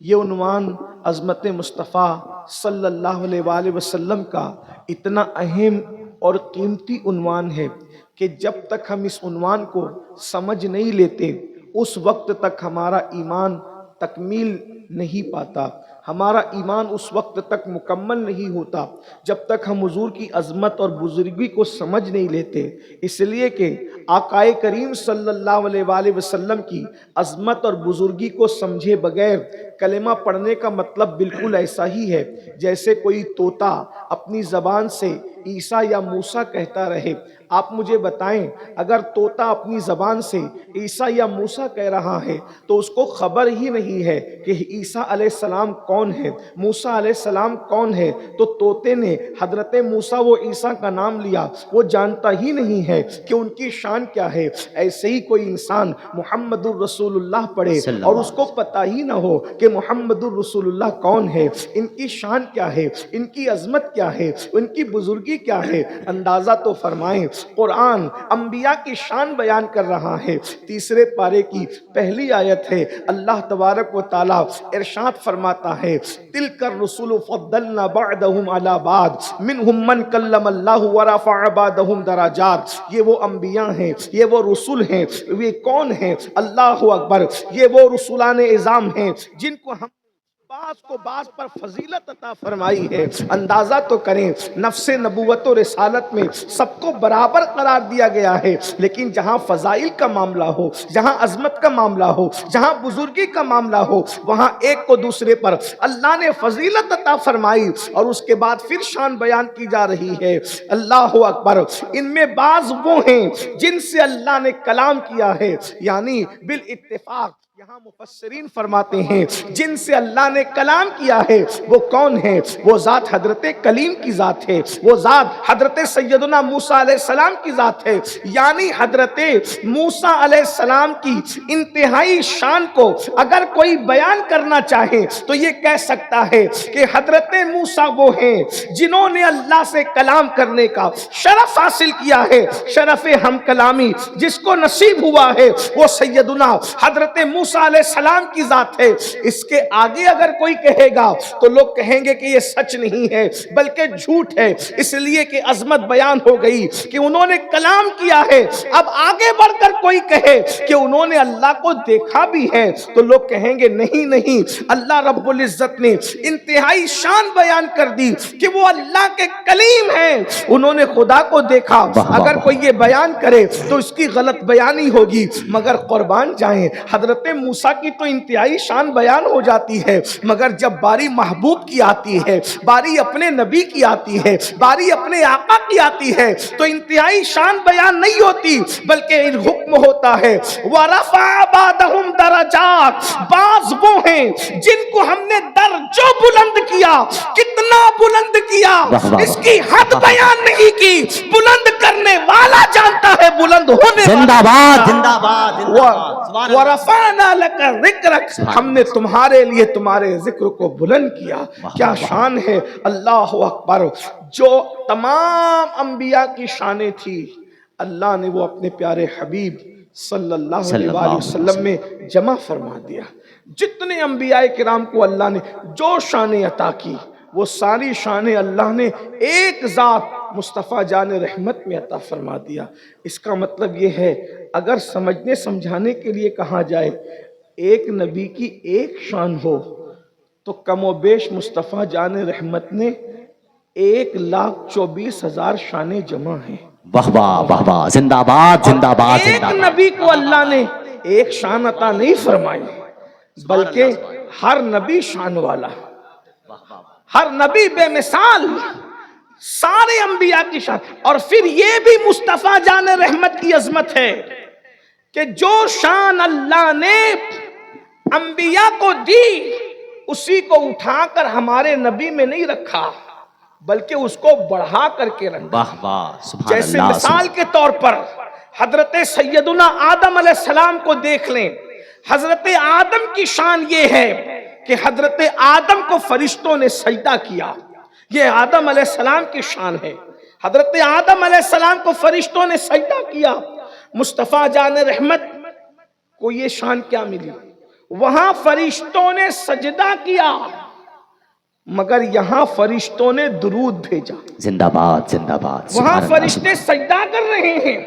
یہ عنوان عظمت مصطفیٰ صلی اللہ علیہ وآلہ وسلم کا اتنا اہم اور قیمتی عنوان ہے کہ جب تک ہم اس عنوان کو سمجھ نہیں لیتے اس وقت تک ہمارا ایمان تکمیل نہیں پاتا، ہمارا ایمان اس وقت تک مکمل نہیں ہوتا جب تک ہم حضور کی عظمت اور بزرگی کو سمجھ نہیں لیتے۔ اس لیے کہ آقائے کریم صلی اللہ علیہ وآلہ وسلم کی عظمت اور بزرگی کو سمجھے بغیر کلمہ پڑھنے کا مطلب بالکل ایسا ہی ہے جیسے کوئی طوطا اپنی زبان سے عیسیٰ یا موسیٰ کہتا رہے۔ آپ مجھے بتائیں اگر طوطا اپنی زبان سے عیسیٰ یا موسیٰ کہہ رہا ہے تو اس کو خبر ہی نہیں ہے کہ عیسیٰ علیہ السلام کون ہے، موسیٰ علیہ السلام کون ہے، تو طوطے نے حضرت موسیٰ و عیسیٰ کا نام لیا، وہ جانتا ہی نہیں ہے کہ ان کی شان کیا ہے۔ ایسے ہی کوئی انسان محمد الرسول اللہ پڑھے اور اس کو پتہ ہی نہ ہو کہ محمد الرسول اللہ کون ہے، ان کی شان کیا ہے، ان کی عظمت کیا ہے، ان کی بزرگی کیا ہے، اندازہ تو فرمائیں۔ قرآن انبیاء کی شان بیان کر رہا ہے، تیسرے پارے کی پہلی آیت ہے، اللہ تبارک و تعالی ارشاد فرماتا ہے تِلْكَ الرُّسُلُ فَضَّلْنَا بَعْدَهُمْ عَلَى بَعْضٍ مِّنْهُمْ مَنْ كَلَّمَ اللَّهُ وَرَفَعَ بَعْضَهُمْ دَرَجَاتٍ۔ یہ وہ انبیاء ہیں، یہ وہ رسول ہیں، یہ کون ہیں؟ اللہ اکبر، یہ وہ رسولان اعظام ہیں جن کو ہم بعض کو بعض پر فضیلت عطا فرمائی ہے۔ اندازہ تو کریں نفس نبوت و رسالت میں سب کو برابر قرار دیا گیا ہے، لیکن جہاں فضائل کا معاملہ ہو، جہاں عظمت کا معاملہ ہو، جہاں بزرگی کا معاملہ ہو، وہاں ایک کو دوسرے پر اللہ نے فضیلت عطا فرمائی اور اس کے بعد پھر شان بیان کی جا رہی ہے۔ اللہ اکبر، ان میں بعض وہ ہیں جن سے اللہ نے کلام کیا ہے، یعنی بالاتفاق یہاں مفسرین فرماتے ہیں جن سے اللہ نے کلام کیا ہے وہ کون ہے؟ وہ ذات حضرت کلیم کی ذات ہے، وہ ذات حضرت سیدنا موسیٰ علیہ السلام کی ذات ہے۔ یعنی حضرت موسیٰ علیہ السلام کی انتہائی شان کو اگر کوئی بیان کرنا چاہے تو یہ کہہ سکتا ہے کہ حضرت موسیٰ وہ ہیں جنہوں نے اللہ سے کلام کرنے کا شرف حاصل کیا ہے۔ شرف ہم کلامی جس کو نصیب ہوا ہے وہ سیدنا حضرت موسیٰ علیہ السلام کی ذات ہے۔ اس کے آگے اگر کوئی کہے گا تو لوگ کہیں گے کہ یہ سچ نہیں ہے بلکہ جھوٹ ہے، اس لیے کہ عظمت بیان ہو گئی کہ انہوں نے کلام کیا ہے۔ اب آگے بڑھ کر کوئی کہے کہ انہوں نے اللہ کو دیکھا بھی ہے تو لوگ کہیں گے نہیں نہیں، اللہ رب العزت نے انتہائی شان بیان کر دی کہ وہ اللہ کے کلیم ہیں، انہوں نے خدا کو دیکھا۔ اگر کوئی یہ بیان کرے تو اس کی غلط بیانی ہوگی، مگر قربان جائیں حضرت موسیٰ کی تو انتہائی شان بیان ہو جاتی ہے، مگر جب باری محبوب کی آتی ہے، باری اپنے نبی کی آتی ہے، باری اپنے آقا کی آتی ہے تو انتہائی شان بیان نہیں ہوتی بلکہ حکم ہوتا ہے وَرَفَعَ بَعْضَهُمْ دَرَجَاتٍ۔ بعض وہ ہیں جن کو ہم نے درجوں بلند کیا، کتنا بلند کیا اس کی حد بیان نہیں کی، بلند کرنے والا جانتا ہے بلند ہونے والا۔ زندہ باد زندہ باد وَرَفَعْنَا لَكَ ذِكْرَكَ، ہم نے تمہارے لیے تمہارے ذکر کو بلند کیا۔ کیا شان ہے، اللہ اکبر۔ جو تمام انبیاء کی شانیں تھی اللہ نے وہ اپنے پیارے حبیب صلی اللہ علیہ وآلہ وسلم میں جمع فرما دیا۔ جتنے انبیاء کرام کو اللہ نے جو شانیں عطا کی وہ ساری شانیں اللہ نے ایک ذات مصطفیٰ جان رحمت میں عطا فرما دیا۔ اس کا مطلب یہ ہے اگر سمجھنے سمجھانے کے لیے کہا جائے ایک نبی کی ایک شان ہو تو کم و بیش مصطفیٰ جان رحمت نے 1,24,000 شانیں جمع ہیں۔ واہ واہ واہ واہ، زندہ باد زندہ باد ایک زندہ باد۔ نبی کو اللہ نے ایک شان عطا نہیں فرمائی بلکہ ہر نبی شان والا، ہر نبی بے مثال، سارے انبیاء کی شان۔ اور پھر یہ بھی مصطفیٰ جان رحمت کی عظمت ہے کہ جو شان اللہ نے انبیاء کو دی اسی کو اٹھا کر ہمارے نبی میں نہیں رکھا بلکہ اس کو بڑھا کر کے رکھا۔ واہ واہ سبحان جیسے اللہ۔ مثال کے طور پر حضرت سیدنا آدم علیہ السلام کو دیکھ لیں۔ حضرت آدم کی شان یہ ہے کہ حضرت آدم کو فرشتوں نے سجدہ کیا، یہ آدم علیہ السلام کی شان ہے۔ حضرت آدم علیہ السلام کو فرشتوں نے سجدہ کیا۔ مصطفیٰ جان رحمت کو یہ شان کیا ملی؟ وہاں فرشتوں نے سجدہ کیا مگر یہاں فرشتوں نے درود بھیجا. زندہ باد زندہ باد. وہاں سبحان اللہ، فرشتے سجدہ کر رہے ہیں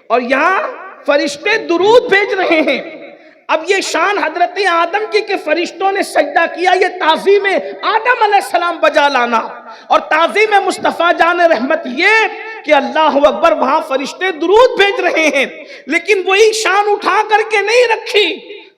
اور یہاں فرشتے درود بھیج رہے ہیں. اب یہ شان حضرت آدم کی کہ فرشتوں نے سجدہ کیا، یہ تعظیم آدم علیہ السلام بجا لانا، اور تعظیم مصطفیٰ جان رحمت یہ کہ اللہ اکبر وہاں فرشتے درود بھیج رہے ہیں. لیکن وہی شان اٹھا کر کے نہیں رکھی،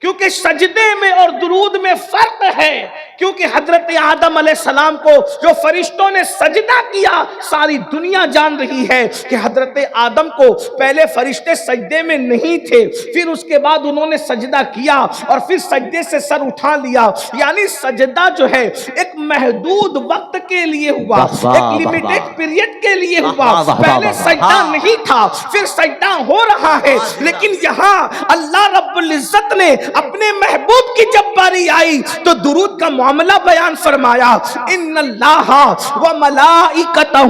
کیونکہ سجدے میں اور درود میں فرق ہے. کیونکہ حضرت آدم علیہ السلام کو جو فرشتوں نے سجدہ کیا، ساری دنیا جان رہی ہے کہ حضرت آدم کو پہلے فرشتے سجدے میں نہیں تھے، پھر اس کے بعد انہوں نے سجدہ کیا اور پھر سجدے سے سر اٹھا لیا. یعنی سجدہ جو ہے ایک محدود وقت کے لیے ہوا، ایک لیمیٹڈ پیریڈ کے لیے ہوا. پہلے سجدہ نہیں تھا، پھر سجدہ ہو رہا ہے. لیکن یہاں اللہ رب العزت نے اپنے محبوب کی جب باری آئی تو درود کا معاملہ بیان فرمایا. ان اللہ و ملائکتہ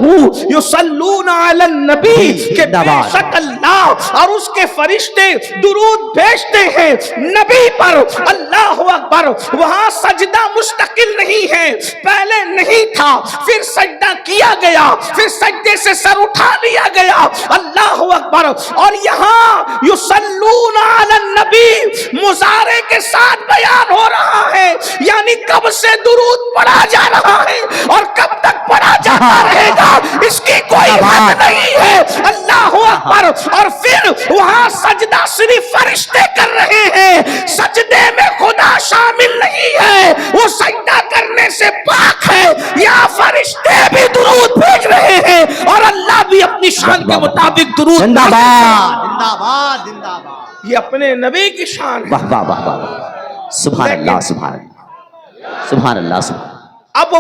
یصلون علی النبی، کہ بے شک اللہ اور اس کے فرشتے درود بھیجتے ہیں نبی پر. اللہ اکبر. وہاں سجدہ مستقل نہیں ہے، پہلے نہیں تھا، پھر سجدہ کیا گیا، پھر سجدے سے سر اٹھا لیا گیا. اللہ اکبر. اور یہاں یصلون علی النبی مضارع کے ساتھ بیان ہو رہا ہے، یعنی کب سے درود پڑھا جا رہا ہے اور کب تک پڑھا جاتا رہے گا اس کی کوئی حد نہیں ہے. اللہ اکبر. اور پھر وہاں سجدہ صرف فرشتے کر رہے ہیں، سجدے میں خدا شامل نہیں ہے، وہ سجدہ کرنے سے پاک ہے. یا فرشتے بھی درود بھیج رہے ہیں اور اللہ بھی اپنی شان کے مطابق درود. زندہ باد زندہ باد زندہ باد. یہ اپنے نبی کی شان ہے. واہ واہ واہ واہ. سبحان اللہ سبحان اللہ سبحان اللہ سبحان. اب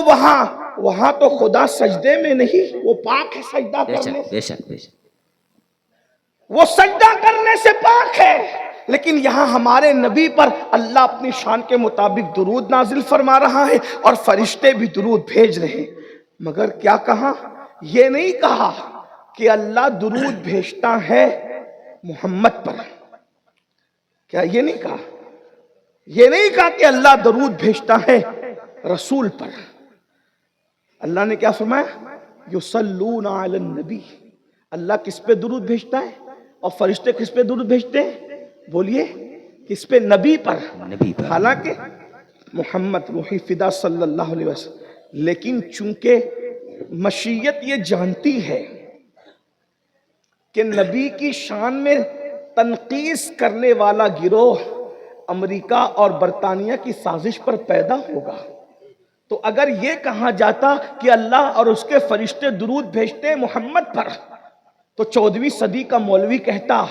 وہاں تو خدا سجدے میں نہیں، وہ پاک ہے سجدہ بے کرنے شک بے شک بے شک. وہ سجدہ کرنے سے پاک ہے. لیکن یہاں ہمارے نبی پر اللہ اپنی شان کے مطابق درود نازل فرما رہا ہے اور فرشتے بھی درود بھیج رہے ہیں. مگر کیا کہا؟ یہ نہیں کہا کہ اللہ درود بھیجتا ہے محمد پر. کیا یہ نہیں کہا؟ یہ نہیں کہا کہ اللہ درود بھیجتا ہے رسول پر. اللہ نے کیا فرمایا؟ یصلون علی النبی. اللہ کس پہ درود بھیجتا ہے اور فرشتے کس پہ درود بھیجتے ہیں؟ بولیے کس پہ؟ نبی پر. نبی پر. حالانکہ محمد روحی فدا صلی اللہ علیہ وسلم. لیکن چونکہ مشیت یہ جانتی ہے کہ نبی کی شان میں تنقیص کرنے والا گروہ امریکہ اور برطانیہ کی سازش پر پیدا ہوگا، تو اگر یہ کہا جاتا کہ اللہ اور اس کے فرشتے درود بھیجتے محمد پر، تو 14ویں صدی کا مولوی کہتا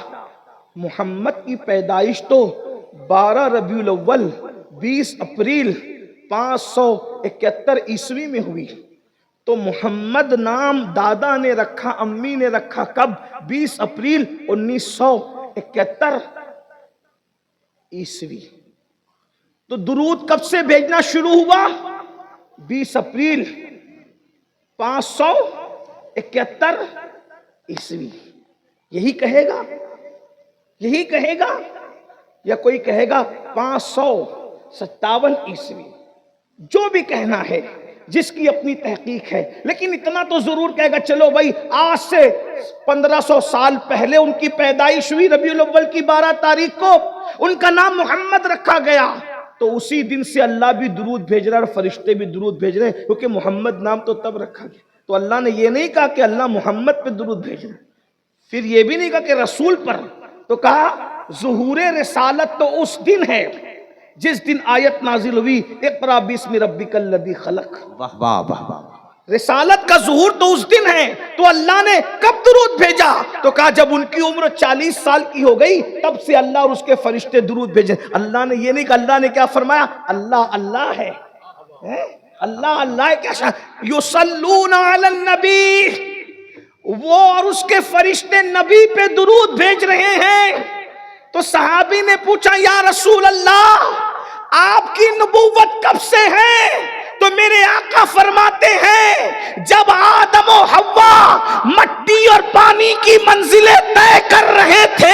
محمد کی پیدائش تو 12 ربیع الاول 20 اپریل 571 عیسوی میں ہوئی. تو محمد نام دادا نے رکھا، امی نے رکھا کب؟ 20 اپریل 1971 عیسوی. تو درود کب سے بھیجنا شروع ہوا؟ 20 اپریل 571 عیسوی. یہی کہے گا؟ یہی کہے گا یا کوئی کہے گا 557 عیسوی؟ جو بھی کہنا ہے، جس کی اپنی تحقیق ہے. لیکن اتنا تو ضرور کہے گا چلو بھائی آج سے 1500 سال پہلے ان کی پیدائش ہوئی، ربیع الاول کی 12 تاریخ کو ان کا نام محمد رکھا گیا، تو اسی دن سے اللہ بھی درود بھیج رہا ہے اور فرشتے بھی درود بھیج رہے ہیں، کیونکہ محمد نام تو تب رکھا گیا. تو اللہ نے یہ نہیں کہا کہ اللہ محمد پہ درود بھیج رہے ہیں، پھر یہ بھی نہیں کہا کہ رسول پر. تو کہا ظہور رسالت تو اس دن ہے جس دن آیت نازل ہوئی اقرا باسم ربک الذی خلق. واہ واہ واہ واہ. رسالت کا ظہور تو اس دن ہے. تو اللہ نے کب درود بھیجا؟ تو کہا جب ان کی عمر 40 سال کی ہو گئی تب سے اللہ اور اس کے فرشتے درود بھیجے. اللہ نے یہ نہیں کہا. اللہ نے کیا فرمایا؟ اللہ اللہ ہے، اللہ اللہ ہے. کیا یصلون علی النبی، وہ اور اس کے فرشتے نبی پہ درود بھیج رہے ہیں. تو صحابی نے پوچھا یا رسول اللہ آپ کی نبوت کب سے ہے؟ تو میرے آقا فرماتے ہیں جب آدم و حوا مٹی اور پانی کی منزلیں طے کر رہے تھے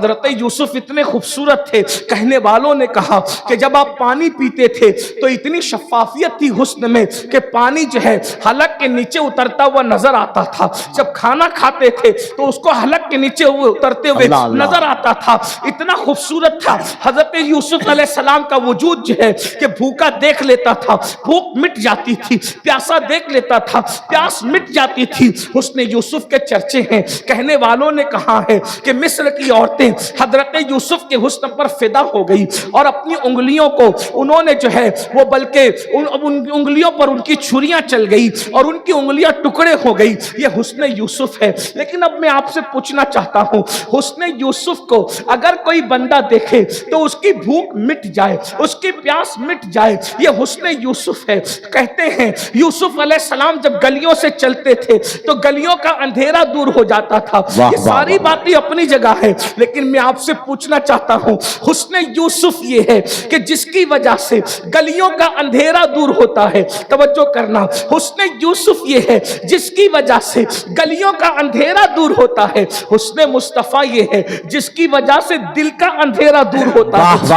حضرت یوسف اتنے خوبصورت تھے، کہنے والوں نے کہا کہ جب آپ پانی پیتے تھے تو اتنی شفافیت تھی حسن میں کہ پانی جو ہے حلق کے نیچے اترتا ہوا نظر آتا تھا، جب کھانا کھاتے تھے تو اس کو حلق کے نیچے اترتے ہوئے نظر آتا تھا، اتنا خوبصورت تھا حضرت یوسف علیہ السلام کا وجود جو ہے کہ بھوکا دیکھ لیتا تھا بھوک مٹ جاتی تھی، پیاسا دیکھ لیتا تھا پیاس مٹ جاتی تھی۔ حسن یوسف کے چرچے ہیں، کہنے والوں نے کہا ہے کہ مصر کی عورتیں حضرت یوسف کے حسن پر فدا ہو گئی اور اپنی انگلیوں کو انہوں نے جو ہے وہ بلکہ ان انگلیوں پر ان کی چھریاں چل گئی اور ان کی انگلیاں ٹکڑے ہو گئی۔ یہ حسن یوسف ہے۔ لیکن اب میں آپ سے پوچھنا چاہتا ہوں، حسن یوسف کو اگر کوئی بندہ دیکھے تو اس کی بھوک مٹ جائے، اس کی پیاس مٹ جائے، یہ حسن یوسف ہے۔ کہتے ہیں یوسف علیہ السلام جب گلیوں سے چلتے تھے تو گلیوں کا اندھیرا دور ہو جاتا تھا۔ یہ ساری باتیں اپنی جگہ ہے، لیکن میں آپ سے پوچھنا چاہتا ہوں حسن یوسف یہ ہے کہ جس کی وجہ سے گلیوں کا اندھیرا دور ہوتا ہے۔ توجہ کرنا، حسن یوسف یہ ہے جس کی وجہ سے گلیوں کا اندھیرا دور ہوتا ہے۔ حسن مصطفیٰ یہ ہے جس کی وجہ سے دل کا اندھیرا دور ہوتا ہے۔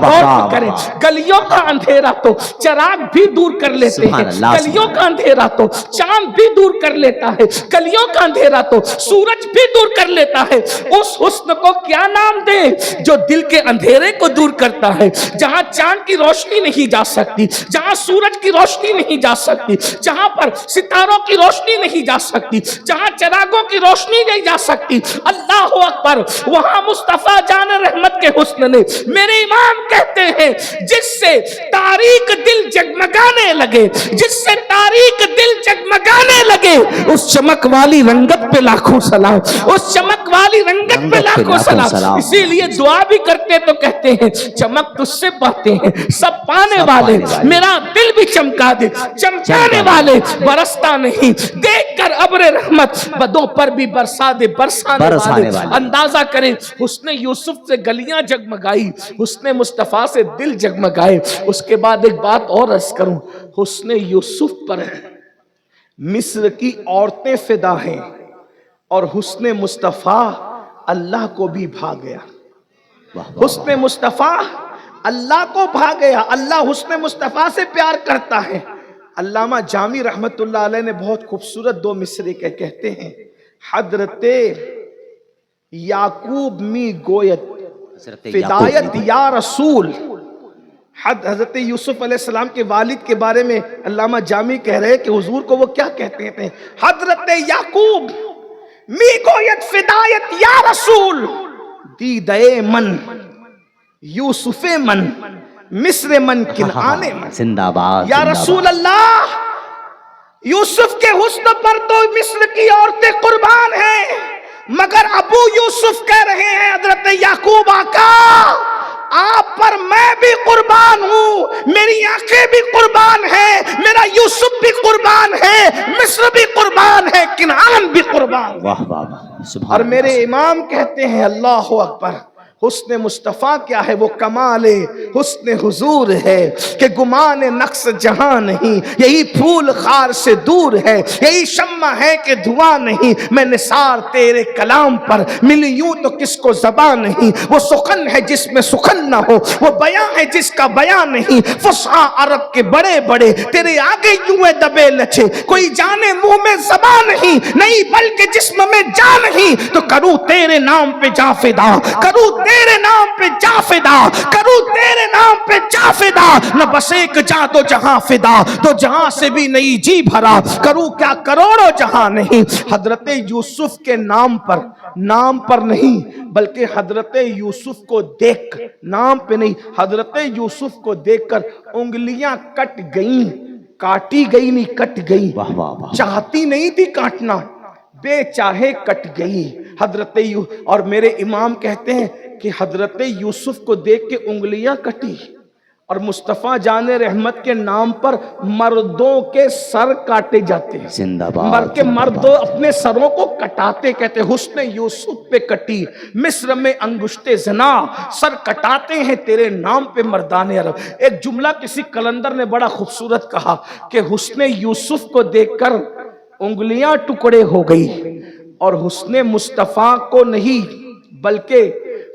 غور کریں، گلیوں کا اندھیرا تو چراغ بھی دور کر لیتے ہیں، گلیوں کا اندھیرا تو چاند بھی دور کر لیتا ہے، گلیوں کا اندھیرا تو سورج بھی دور کر لیتا ہے۔ اس حسن کو کیا نام دیں جو دل کے اندھیرے کو دور کرتا ہے؟ جہاں چاند کی روشنی نہیں جا سکتی، جہاں سورج کی روشنی نہیں جا سکتی، جہاں پر ستاروں کی روشنی نہیں جا سکتی، جہاں چراغوں کی روشنی نہیں جا سکتی، اللہ اکبر، وہاں مصطفیٰ جان رحمت کے حسن نے، میرے امام کہتے ہیں جس سے تاریک دل جگمگانے لگے، جس سے تاریک دل جگمگانے لگے، اس چمک والی رنگت پہ لاکھوں سلام، اس چمک والی رنگت پہ لاکھوں سلام۔ اسی لیے دعا بھی کرتے تو کہتے ہیں چمک تجھ سے پاتے ہیں سب پانے والے، میرا دل بھی چمکا دے، چمکانے والے برستا نہیں، دیکھ کر ابر رحمت بدوں پر بھی برسا دے، برسانے والے۔ اندازہ کریں حسن یوسف سے گلیاں جگمگائی، حسن مصطفیٰ سے دل جگمگائے۔ اس کے بعد ایک بات اور عرض کروں، حسن یوسف پر مصر کی عورتیں فدا ہیں اور حسن مصطفیٰ اللہ کو بھی بھا گیا۔ حسن مصطفیٰ اللہ کو بھا گیا، اللہ حسن مصطفیٰ سے پیار کرتا ہے۔ علامہ جامی رحمت اللہ علیہ نے بہت خوبصورت دو مصرے کہتے ہیں، حضرت یعقوب می گویت فدایت یا رسول۔ حضرت یوسف علیہ السلام کے والد کے بارے میں علامہ جامی کہہ رہے کہ حضور کو وہ کیا کہتے ہیں، حضرت یعقوب می گویت فدایت یا رسول، دیدے من یوسف من مصر من کنعان من۔ زندہ باد یا رسول اللہ، یوسف کے حسن پر تو مصر کی عورتیں قربان ہیں، مگر ابو یوسف کہہ رہے ہیں حضرت یعقوب آقا آپ پر میں بھی قربان ہوں، میری آنکھیں بھی قربان ہیں، میرا یوسف بھی قربان ہے، مصر بھی قربان ہے، کنعان بھی قربان ہے۔ واہ واہ واہ، اور میرے امام کہتے ہیں اللہ اکبر، حسن مصطفیٰ کیا ہے؟ وہ کمال حسن حضور ہے کہ گمان نقص جہاں نہیں، یہی پھول خار سے دور ہے، یہی شمع ہے کہ دھواں نہیں، میں نثار تیرے کلام پر ملی یوں تو کس کو زبان نہیں، وہ سخن ہے جس میں سخن نہ ہو، وہ بیاں ہے جس کا بیاں نہیں، فصحا عرب کے بڑے بڑے تیرے آگے یوں دبے لچے، کوئی جانے منہ میں زبان نہیں بلکہ جسم میں جان نہیں، تو کروں تیرے نام پہ جا فدا، کروں تیرے نام پہ جا فدا، کروں تیرے نام پہ جا فدا، نہ بس ایک جا تو جہاں فدا، تو جہاں سے بھی نئی جی بھرا، کروں کیا کروڑوں جہاں نہیں۔ حضرت یوسف کے نام پر نہیں بلکہ حضرت یوسف کو دیکھ، نام پہ نہیں، حضرت یوسف کو دیکھ کر انگلیاں کٹ گئیں، کاٹی گئی نہیں کٹ گئی، چاہتی نہیں تھی کاٹنا، بے چاہے کٹ گئی حضرت اور میرے امام کہتے ہیں کہ حضرت یوسف کو دیکھ کے انگلیاں کٹی، اور مصطفیٰ جان رحمت کے نام پر مردوں کے سر کاٹے جاتے ہیں، زندہ باد، کہ مردوں اپنے سروں کو کٹاتے، کہتے حسن یوسف پہ کٹی، مصر میں انگشت زنا، سر کٹاتے ہیں تیرے نام پہ مردان عرب۔ ایک جملہ کسی کلندر نے بڑا خوبصورت کہا کہ حسن یوسف کو دیکھ کر انگلیاں ٹکڑے ہو گئی، اور حسن مصطفیٰ کو نہیں بلکہ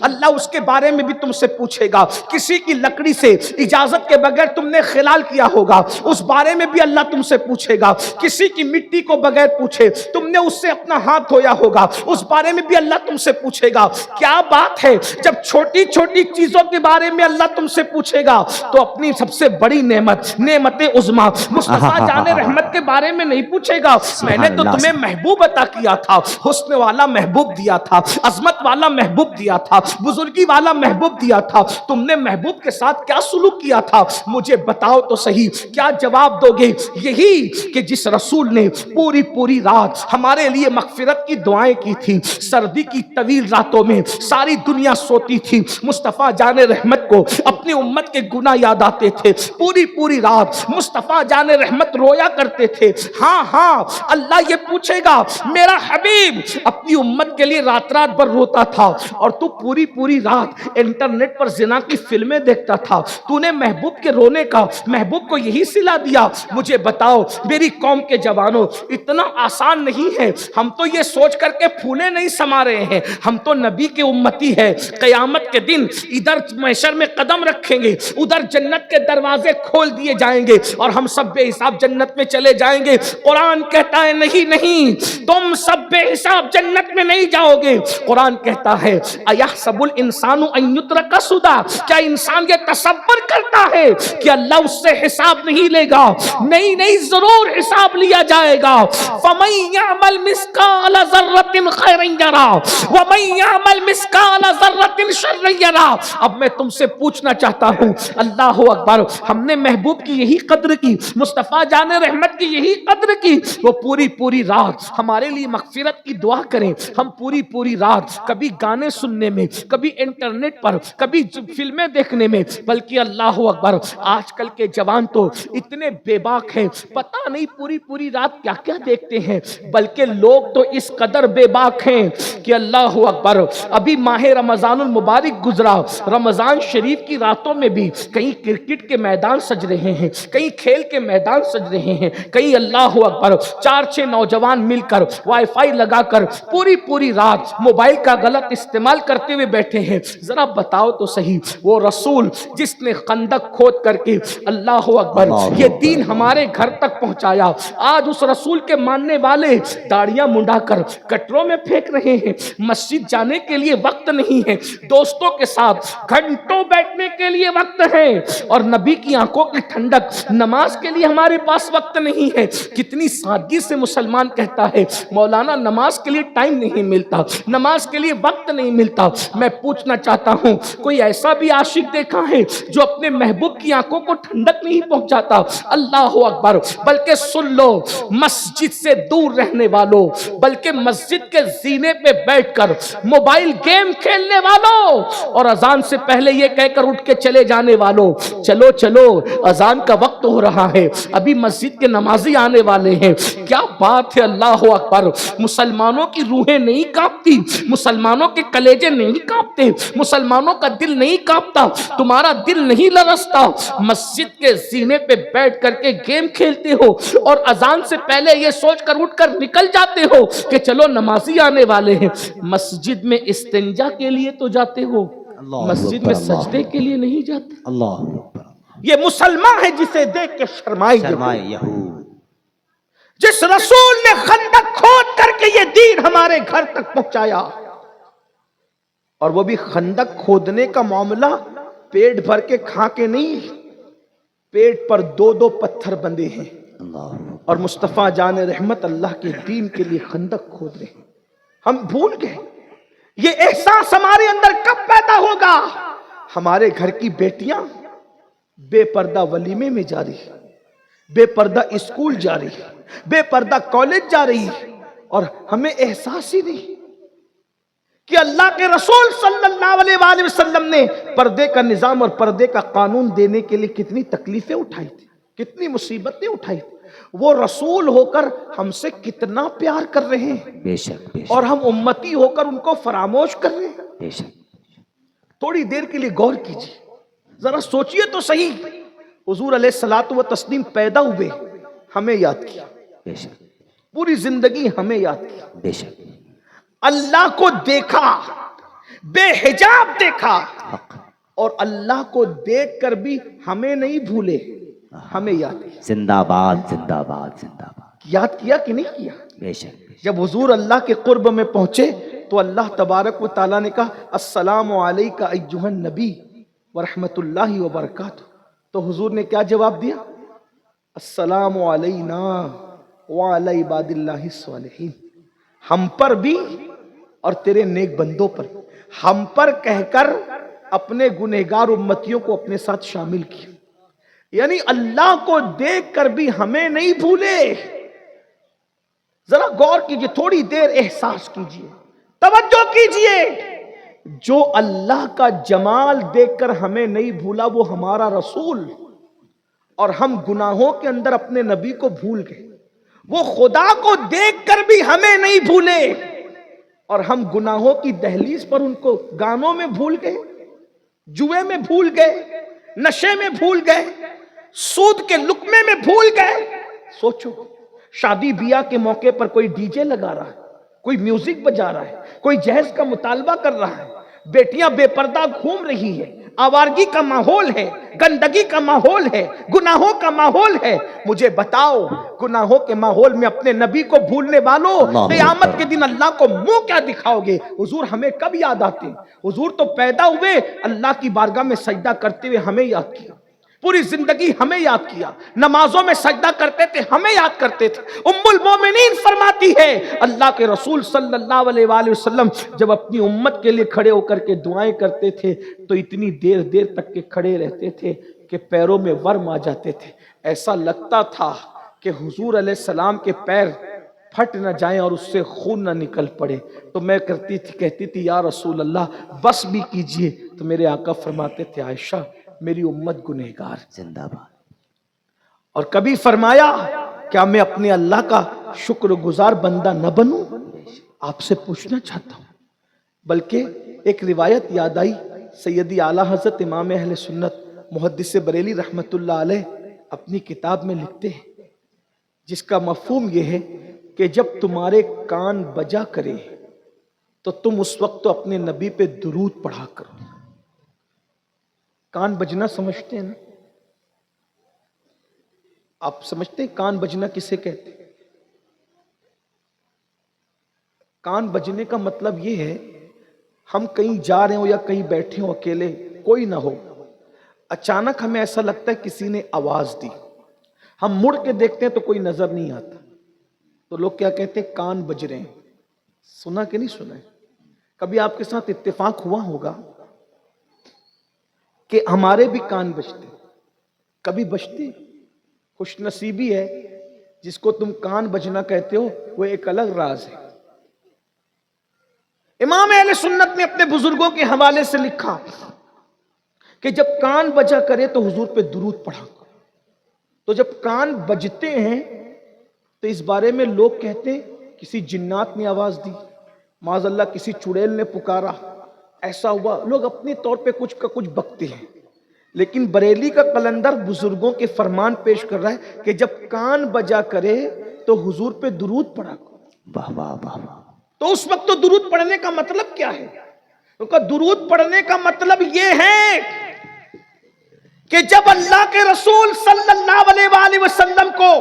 اللہ اس کے بارے میں بھی تم سے پوچھے گا۔ کسی کی لکڑی سے اجازت کے بغیر تم نے خلال کیا ہوگا، اس بارے میں بھی اللہ تم سے پوچھے گا۔ کسی کی مٹی کو بغیر پوچھے تم نے اس سے اپنا ہاتھ دھویا ہوگا، اس بارے میں بھی اللہ تم سے پوچھے گا۔ کیا بات ہے، جب چھوٹی چھوٹی چیزوں کے بارے میں اللہ تم سے پوچھے گا تو اپنی سب سے بڑی نعمت عظمیٰ مصطفیٰ جان رحمت کے بارے میں نہیں پوچھے گا۔ میں نے تو تمہیں محبوب عطا کیا تھا، حسن والا محبوب دیا تھا، عظمت والا محبوب دیا تھا، بزرگی والا محبوب دیا تھا، تم نے محبوب کے ساتھ کیا سلوک کیا تھا؟ مجھے بتاؤ تو صحیح، کیا جواب دو گے؟ یہی کہ جس رسول نے پوری رات ہمارے لیے مغفرت کی دعائیں کی تھی، سردی کی طویل راتوں میں ساری دنیا سوتی تھی، مصطفیٰ جان رحمت کو اپنی امت کے گناہ یاد آتے تھے، پوری رات مصطفیٰ جان رحمت رویا کرتے تھے۔ ہاں اللہ یہ پوچھے گا، میرا حبیب اپنی امت کے لیے رات بھر روتا تھا اور تو پوری رات انٹرنیٹ پر زنا کی فلمیں دیکھتا تھا، تو نے محبوب کے رونے کا محبوب کو یہی صلہ دیا۔ مجھے بتاؤ میری قوم کے جوانوں، اتنا آسان نہیں ہے۔ ہم تو یہ سوچ کر کے پھولے نہیں سما رہے ہیں، ہم تو نبی کے امتی ہے۔ قیامت کے دن ادھر محشر میں قدم رکھیں گے، ادھر جنت کے دروازے کھول دیے جائیں گے اور ہم سب بے حساب جنت میں چلے جائیں گے۔ قرآن کہتا ہے نہیں تم سب بے حساب جنت میں نہیں جاؤ گے۔ قرآن کہتا ہے اَيَحْسَبُ الْإِنسَانُ أَن يُتْرَكَ سُدًى، کیا انسان یہ تصور کرتا ہے کہ اللہ اس سے حساب نہیں لے گا؟ نہیں ضرور حساب لیا جائے گا۔ فَمَن يَعْمَلْ مِثْقَالَ ذَرَّةٍ خَيْرًا يَرَهُ وَمَن يَعْمَلْ مِثْقَالَ ذَرَّةٍ شَرًّا يَرَهُ۔ اب میں تم سے پوچھنا چاہتا ہوں، اللہ اکبر، ہم نے محبوب کی یہی قدر کی، مصطفیٰ جان رحمت کی یہی قدر کی، وہ پوری رات ہمارے لیے مغفرت کی دعا کریں۔ ہم پوری رات کبھی گانے سننے میں، کبھی انٹرنیٹ پر، کبھی فلمیں دیکھنے میں، بلکہ اللہ اکبر آج کل کے جوان تو اتنے بے باک ہیں، پتہ نہیں پوری رات کیا دیکھتے ہیں، بلکہ لوگ تو اس قدر بے باک ہیں کہ اللہ اکبر۔ ابھی ماہ رمضان المبارک گزرا، رمضان شریف کی راتوں میں بھی کہیں کرکٹ کے میدان سج رہے ہیں، کہیں کھیل کے میدان سج رہے ہیں، کہیں اللہ اکبر 4-6 نوجوان مل کر وائی فائی لگا کر پوری رات موبائل کا غلط استعمال کرتے ہوئے بیٹھے ہیں۔ ذرا بتاؤ تو صحیح، وہ رسول جس نے خندق کھود کر کے اللہ اکبر یہ دین ہمارے گھر تک پہنچایا، آج اس رسول کے ماننے والے داڑیاں منڈا کر کٹروں میں پھینک رہے ہیں، مسجد جانے کے لیے وقت نہیں ہے، دوستوں کے ساتھ گھنٹوں بیٹھنے کے لیے وقت ہے، اور نبی کی آنکھوں کی ٹھنڈک نماز کے لیے ہمارے پاس وقت نہیں ہے۔ کتنی سادگی سے مسلمان کہتا ہے مولانا نماز کے لیے ٹائم نہیں ملتا، نماز کے لیے وقت نہیں ملتا۔ میں پوچھنا چاہتا ہوں، کوئی ایسا بھی عاشق دیکھا ہے جو اپنے محبوب کی آنکھوں کو ٹھنڈک نہیں پہنچاتا؟ اللہ اکبر۔ بلکہ سن لو مسجد سے دور رہنے والوں، بلکہ مسجد کے زینے پہ بیٹھ کر موبائل گیم کھیلنے والوں، اور اذان سے پہلے یہ کہہ کر اٹھ کے چلے جانے والوں، چلو اذان کا وقت ہو رہا ہے، ابھی مسجد کے نمازی آنے والے ہیں۔ کیا بات ہے، اللہ اکبر۔ مسلمانوں کی روحیں نہیں کانپتی، مسلمانوں کے کلیجے نہیں کانپتے، مسلمانوں کا دل نہیں کانپتا، تمہارا دل نہیں لرزتا؟ مسجد کے زینے پہ بیٹھ کر کے گیم کھیلتے ہو اور اذان سے پہلے یہ سوچ کر اٹھ کر نکل جاتے ہو کہ چلو نمازی آنے والے ہیں۔ مسجد میں استنجا کے لیے تو جاتے ہو، مسجد میں سجدے کے لیے نہیں جاتے۔ اللہ یہ مسلمان ہے جسے دیکھ کے شرمائے یہود، جس رسول نے خندق کھود کر کے یہ دین ہمارے گھر تک پہنچایا، اور وہ بھی خندق کھودنے کا معاملہ پیٹ بھر کے کھا کے نہیں، پیٹ پر 2 پتھر بندے ہیں، اور مصطفیٰ جان رحمت اللہ کے دین کے لیے خندق کھود رہے ہیں۔ ہم بھول گئے۔ یہ احساس ہمارے اندر کب پیدا ہوگا؟ ہمارے گھر کی بیٹیاں بے پردہ ولیمے میں جا رہی ہے، بے پردہ اسکول جا رہی ہے، بے پردہ کالج جا رہی ہے، اور ہمیں احساس ہی نہیں کہ اللہ کے رسول صلی اللہ علیہ وآلہ وسلم نے پردے کا نظام اور پردے کا قانون دینے کے لیے کتنی تکلیفیں اٹھائی تھی، کتنی مصیبتیں اٹھائی تھی۔ وہ رسول ہو کر ہم سے کتنا پیار کر رہے ہیں، بے شک اور ہم امتی ہو کر ان کو فراموش کر رہے ہیں۔ بے شک۔ تھوڑی دیر کے لیے غور کیجیے، ذرا سوچئے تو صحیح۔ حضور علیہ الصلوۃ والتسلیم پیدا ہوئے، ہمیں یاد کیا، بے شک پوری زندگی ہمیں یاد کیا، بے شک۔ اللہ کو دیکھا، بے حجاب دیکھا اور اللہ کو دیکھ کر بھی ہمیں نہیں بھولے، ہمیں یاد کیا۔ زندہ باد زندہ باد زندہ باد، یاد کیا کہ نہیں کیا؟ بے شک بے شک۔ جب حضور اللہ کے قرب میں پہنچے تو اللہ تبارک و تعالیٰ نے کہا السلام علیکہ ایھا النبی ورحمۃ اللہ وبرکاتہ، تو حضور نے کیا جواب دیا؟ السلام علینا وعلی عباد اللہ الصالحین، ہم پر بھی اور تیرے نیک بندوں پر، ہم پر کہہ کر اپنے گنہگار امتیوں کو اپنے ساتھ شامل کیا، یعنی اللہ کو دیکھ کر بھی ہمیں نہیں بھولے۔ ذرا غور کیجئے، تھوڑی دیر احساس کیجئے، توجہ کیجئے، جو اللہ کا جمال دیکھ کر ہمیں نہیں بھولا وہ ہمارا رسول، اور ہم گناہوں کے اندر اپنے نبی کو بھول گئے۔ وہ خدا کو دیکھ کر بھی ہمیں نہیں بھولے اور ہم گناہوں کی دہلیز پر ان کو گانوں میں بھول گئے، جوئے میں بھول گئے، نشے میں بھول گئے، سود کے لقمے میں بھول گئے۔ سوچو، شادی بیاہ کے موقع پر کوئی ڈی جے لگا رہا ہے، کوئی میوزک بجا رہا ہے، کوئی جہیز کا مطالبہ کر رہا ہے، بیٹیاں بے پردہ گھوم رہی ہے، آوارگی کا ماحول ہے، گندگی کا ماحول ہے، گناہوں کا ماحول ہے۔ مجھے بتاؤ، گناہوں کے ماحول میں اپنے نبی کو بھولنے والوں، قیامت کے دن اللہ کو منہ کیا دکھاؤ گے؟ حضور ہمیں کب یاد آتے ہیں؟ حضور تو پیدا ہوئے اللہ کی بارگاہ میں سجدہ کرتے ہوئے ہمیں یاد کیا، پوری زندگی ہمیں یاد کیا، نمازوں میں سجدہ کرتے تھے، ہمیں یاد کرتے تھے۔ ام المومنین فرماتی ہے اللہ کے رسول صلی اللہ علیہ وآلہ وسلم جب اپنی امت کے لیے کھڑے ہو کر کے دعائیں کرتے تھے تو اتنی دیر دیر تک کے کھڑے رہتے تھے کہ پیروں میں ورم آ جاتے تھے، ایسا لگتا تھا کہ حضور علیہ السلام کے پیر پھٹ نہ جائیں اور اس سے خون نہ نکل پڑے۔ تو میں کہتی تھی یا رسول اللہ بس بھی کیجئے، تو میرے آقا فرماتے تھے عائشہ میری امت گنہگار زندہ باد۔ اور کبھی فرمایا کیا میں اپنے اللہ کا شکر گزار بندہ نہ بنوں؟ آپ سے پوچھنا چاہتا ہوں، بلکہ ایک روایت یاد آئی، سیدی اعلیٰ حضرت امام اہل سنت محدث بریلی رحمت اللہ علیہ اپنی کتاب میں لکھتے ہیں، جس کا مفہوم یہ ہے کہ جب تمہارے کان بجا کرے تو تم اس وقت تو اپنے نبی پہ درود پڑھا کرو۔ کان بجنا سمجھتے ہیں نا؟ آپ سمجھتے ہیں کان بجنا کسے کہتے ہیں؟ کان بجنے کا مطلب یہ ہے ہم کہیں جا رہے ہوں یا کہیں بیٹھے ہوں اکیلے، کوئی نہ ہو، اچانک ہمیں ایسا لگتا ہے کسی نے آواز دی، ہم مڑ کے دیکھتے ہیں تو کوئی نظر نہیں آتا، تو لوگ کیا کہتے ہیں؟ کان بج رہے ہیں۔ سنا کہ نہیں سنا ہے؟ کبھی آپ کے ساتھ اتفاق ہوا ہوگا کہ ہمارے بھی کان بجتے، کبھی بجتے؟ خوش نصیبی ہے جس کو تم کان بجنا کہتے ہو، وہ ایک الگ راز ہے۔ امام اہل سنت نے اپنے بزرگوں کے حوالے سے لکھا کہ جب کان بجا کرے تو حضور پہ درود پڑھا کرو۔ تو جب کان بجتے ہیں تو اس بارے میں لوگ کہتے ہیں کسی جنات نے آواز دی، معاذ اللہ کسی چڑیل نے پکارا، ایسا ہوا، لوگ اپنے طور پہ کچھ کا کچھ بکتے ہیں، لیکن بریلی کا قلندر بزرگوں کے فرمان پیش کر رہا ہے کہ جب کان بجا کرے تو حضور پہ درود پڑھا کرو۔ واہ واہ واہ واہ۔ تو اس وقت تو درود پڑھنے کا مطلب کیا ہے؟ ان کا درود پڑھنے کا مطلب یہ ہے کہ جب اللہ کے رسول صلی اللہ علیہ وآلہ وسلم کو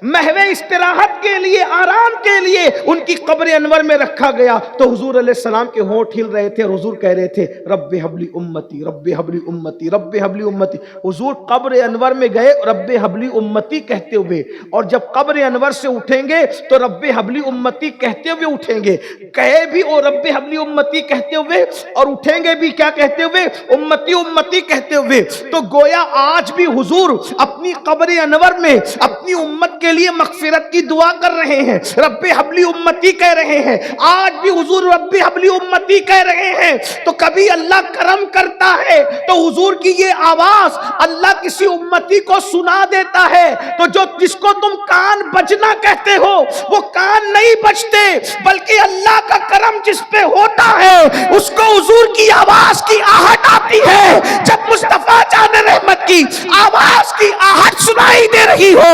محو استراحت کے لیے، آرام کے لیے ان کی قبر انور میں رکھا گیا تو حضور علیہ السلام کے ہونٹ ہل رہے تھے اور حضور کہہ رہے تھے رب حبلی امتی رب حبلی امتی رب حبلی امتی۔ حضور قبر انور میں گئے رب حبلی امتی کہتے ہوئے، اور جب قبر انور سے اٹھیں گے تو رب حبلی امتی کہتے ہوئے اٹھیں گے، کہے بھی اور رب حبلی امتی کہتے ہوئے اور اٹھیں گے بھی کیا کہتے ہوئے؟ امتی امتی کہتے ہوئے۔ تو گویا آج بھی حضور اپنی قبر انور میں اپنی امت کے لیے مغفرت کی دعا کر رہے ہیں، رب حبلی امتی کہہ رہے ہیں، آج بھی حضور رب حبلی امتی کہہ رہے ہیں۔ تو کبھی اللہ کرم کرتا ہے تو حضور کی یہ آواز اللہ کسی امتی کو سنا دیتا ہے، تو جس کو تم کان بجنا کہتے ہو وہ کان نہیں بجتے، بلکہ اللہ کا کرم جس پہ ہوتا ہے اس کو حضور کی آواز کی آہٹ آتی ہے۔ جب مصطفیٰ جان رحمت کی آواز کی آہٹ سنائی دے رہی ہو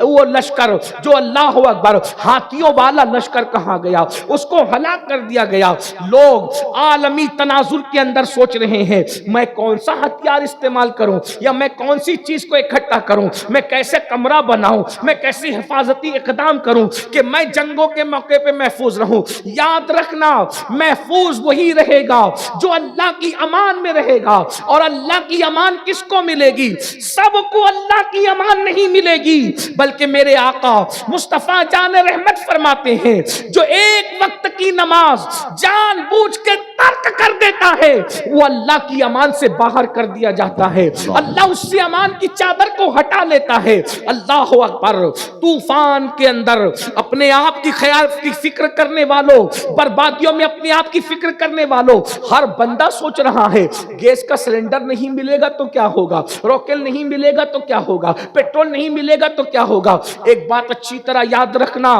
وہ لشکر جو اللہ اکبر ہاتھیوں والا لشکر کہاں گیا، اس کو ہلاک کر دیا گیا۔ لوگ عالمی تناظر کے اندر سوچ رہے ہیں میں کون سا ہتھیار استعمال کروں، یا میں کون سی چیز کو اکٹھا کروں، میں کیسے کمرہ بناؤں، میں کیسی حفاظتی اقدام کروں کہ میں جنگوں کے موقع پہ محفوظ رہوں۔ یاد رکھنا محفوظ وہی رہے گا جو اللہ کی امان میں رہے گا، اور اللہ کی امان کس کو ملے گی؟ سب کو اللہ کی امان نہیں ملے گی، بلکہ میرے آقا مصطفیٰ جان رحمت فرماتے ہیں جو ایک وقت کی نماز جان بوجھ کے ترک کر دیتا ہے وہ اللہ کی امان سے باہر کر دیا جاتا ہے، اللہ اس سے امان کی چادر کو ہٹا لیتا ہے۔ اللہ اکبر۔ طوفان کے اندر اپنے آپ کی خیال کی فکر کرنے والوں، بربادیوں میں اپنے آپ کی فکر کرنے والوں، ہر بندہ سوچ رہا ہے گیس کا سلنڈر نہیں ملے گا تو کیا ہوگا، روکیل نہیں ملے گا تو کیا ہوگا، پیٹرول نہیں ملے گا تو کیا ہوگا۔ ایک بات اچھی طرح یاد رکھنا،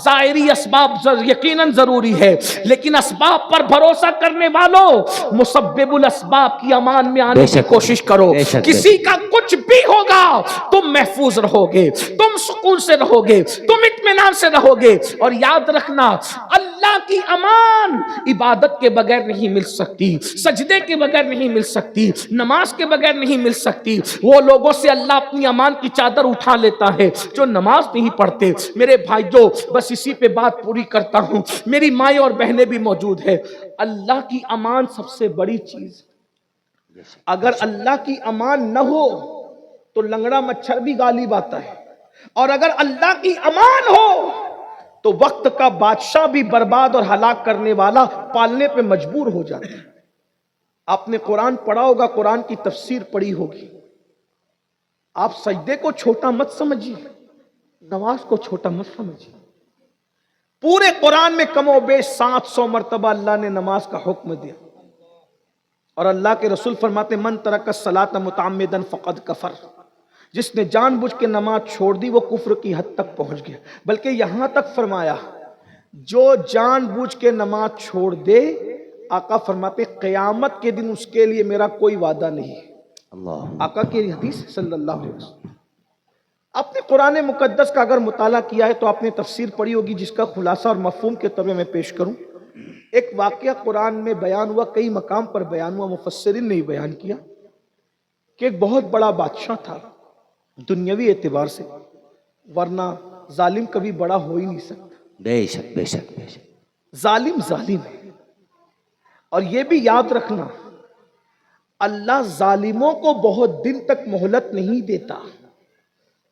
ظاہری اسباب یقیناً ضروری ہے، لیکن اسباب پر بھروسہ کرنے والوں مسبب الاسباب کی امان میں آنے کی کوشش کرو۔ کسی کا کچھ بھی ہوگا تم محفوظ رہو گے، تم سکون سے رہو گے، تم اطمینان سے رہو گے۔ اور یاد رکھنا اللہ کی امان عبادت کے بغیر نہیں مل سکتی، سجدے کے بغیر نہیں مل سکتی، نماز کے بغیر نہیں مل سکتی۔ وہ لوگوں سے اللہ اپنی امان کی چادر اٹھا لیتا ہے جو نماز نہیں پڑھتے۔ میرے بھائیوں بس اسی پہ بات پوری کرتا ہوں، میری مائیں اور بہنیں بھی موجود ہیں۔ اللہ کی امان سب سے بڑی چیز، اگر اللہ کی امان نہ ہو تو لنگڑا مچھر بھی غالب آتا ہے، اور اگر اللہ کی امان ہو تو وقت کا بادشاہ بھی برباد اور ہلاک کرنے والا پالنے پہ مجبور ہو جاتا ہے۔ آپ نے قرآن پڑھا ہوگا، قرآن کی تفسیر پڑھی ہوگی، آپ سجدے کو چھوٹا مت سمجھیے، نماز کو چھوٹا مت سمجھیے۔ پورے قرآن میں کم و بیش 700 مرتبہ اللہ نے نماز کا حکم دیا، اور اللہ کے رسول فرماتے من ترک الصلاۃ متعمدا فقد کفر، جس نے جان بوجھ کے نماز چھوڑ دی وہ کفر کی حد تک پہنچ گیا۔ بلکہ یہاں تک فرمایا جو جان بوجھ کے نماز چھوڑ دے، آقا فرماتے قیامت کے دن اس کے لیے میرا کوئی وعدہ نہیں ہے۔ اللہ آقا کی حدیث صلی اللہ علیہ وسلم۔ آپ نے قرآن مقدس کا اگر مطالعہ کیا ہے تو آپ نے تفسیر پڑھی ہوگی، جس کا خلاصہ اور مفہوم کے طور میں پیش کروں۔ ایک واقعہ قرآن میں بیان ہوا، کئی مقام پر بیان ہوا، مفسرین نے بیان کیا کہ ایک بہت بڑا بادشاہ تھا دنیاوی اعتبار سے، ورنہ ظالم کبھی بڑا ہو ہی نہیں سکتا۔ بے شک بے شک بے شک۔ ظالم ظالم ہے، اور یہ بھی یاد رکھنا اللہ ظالموں کو بہت دن تک مہلت نہیں دیتا۔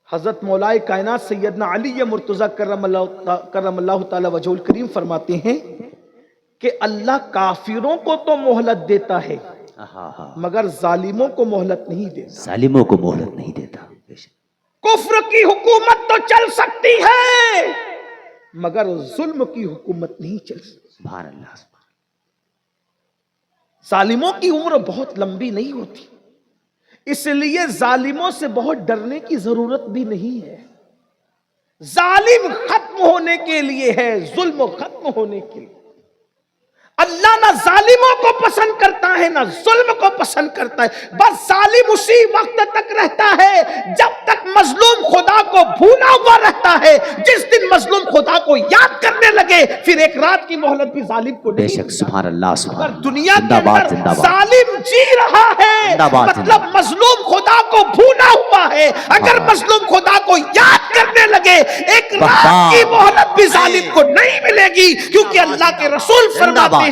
حضرت مولا کائنات سیدنا علی مرتضیٰ کرم اللہ تعالی وجہ الکریم فرماتے ہیں کہ اللہ کافروں کو تو مہلت دیتا ہے مگر ظالموں کو مہلت نہیں دیتا۔ ظالموں کو مہلت نہیں دیتا۔ بے شک۔ کفر کی حکومت تو چل سکتی ہے مگر ظلم کی حکومت نہیں چل سکتی۔ سبحان اللہ۔ ظالموں کی عمر بہت لمبی نہیں ہوتی، اس لیے ظالموں سے بہت ڈرنے کی ضرورت بھی نہیں ہے۔ ظالم ختم ہونے کے لیے ہے، ظلم ختم ہونے کے لیے۔ اللہ نہ ظالموں کو پسند کرتا ہے نہ ظلم کو پسند کرتا ہے، بس ظالم اسی وقت تک رہتا ہے جب تک مظلوم خدا کو بھولا ہوا رہتا ہے۔ جس دن مظلوم خدا کو یاد کرنے لگے پھر ایک رات کی مہلت بھی ظالم کو بے نہیں۔ شک سبحان اللہ سبحان اگر اللہ۔ دنیا کے زندہ باد اندر زندہ باد۔ ظالم جی رہا ہے زندہ باد، زندہ مطلب باد۔ مظلوم خدا کو بھولا ہوا ہے۔ اگر مظلوم خدا کو یاد کرنے لگے ایک رات کی مہلت بھی ظالم کو نہیں ملے گی، کیونکہ اللہ کے رسول فرماتے ہیں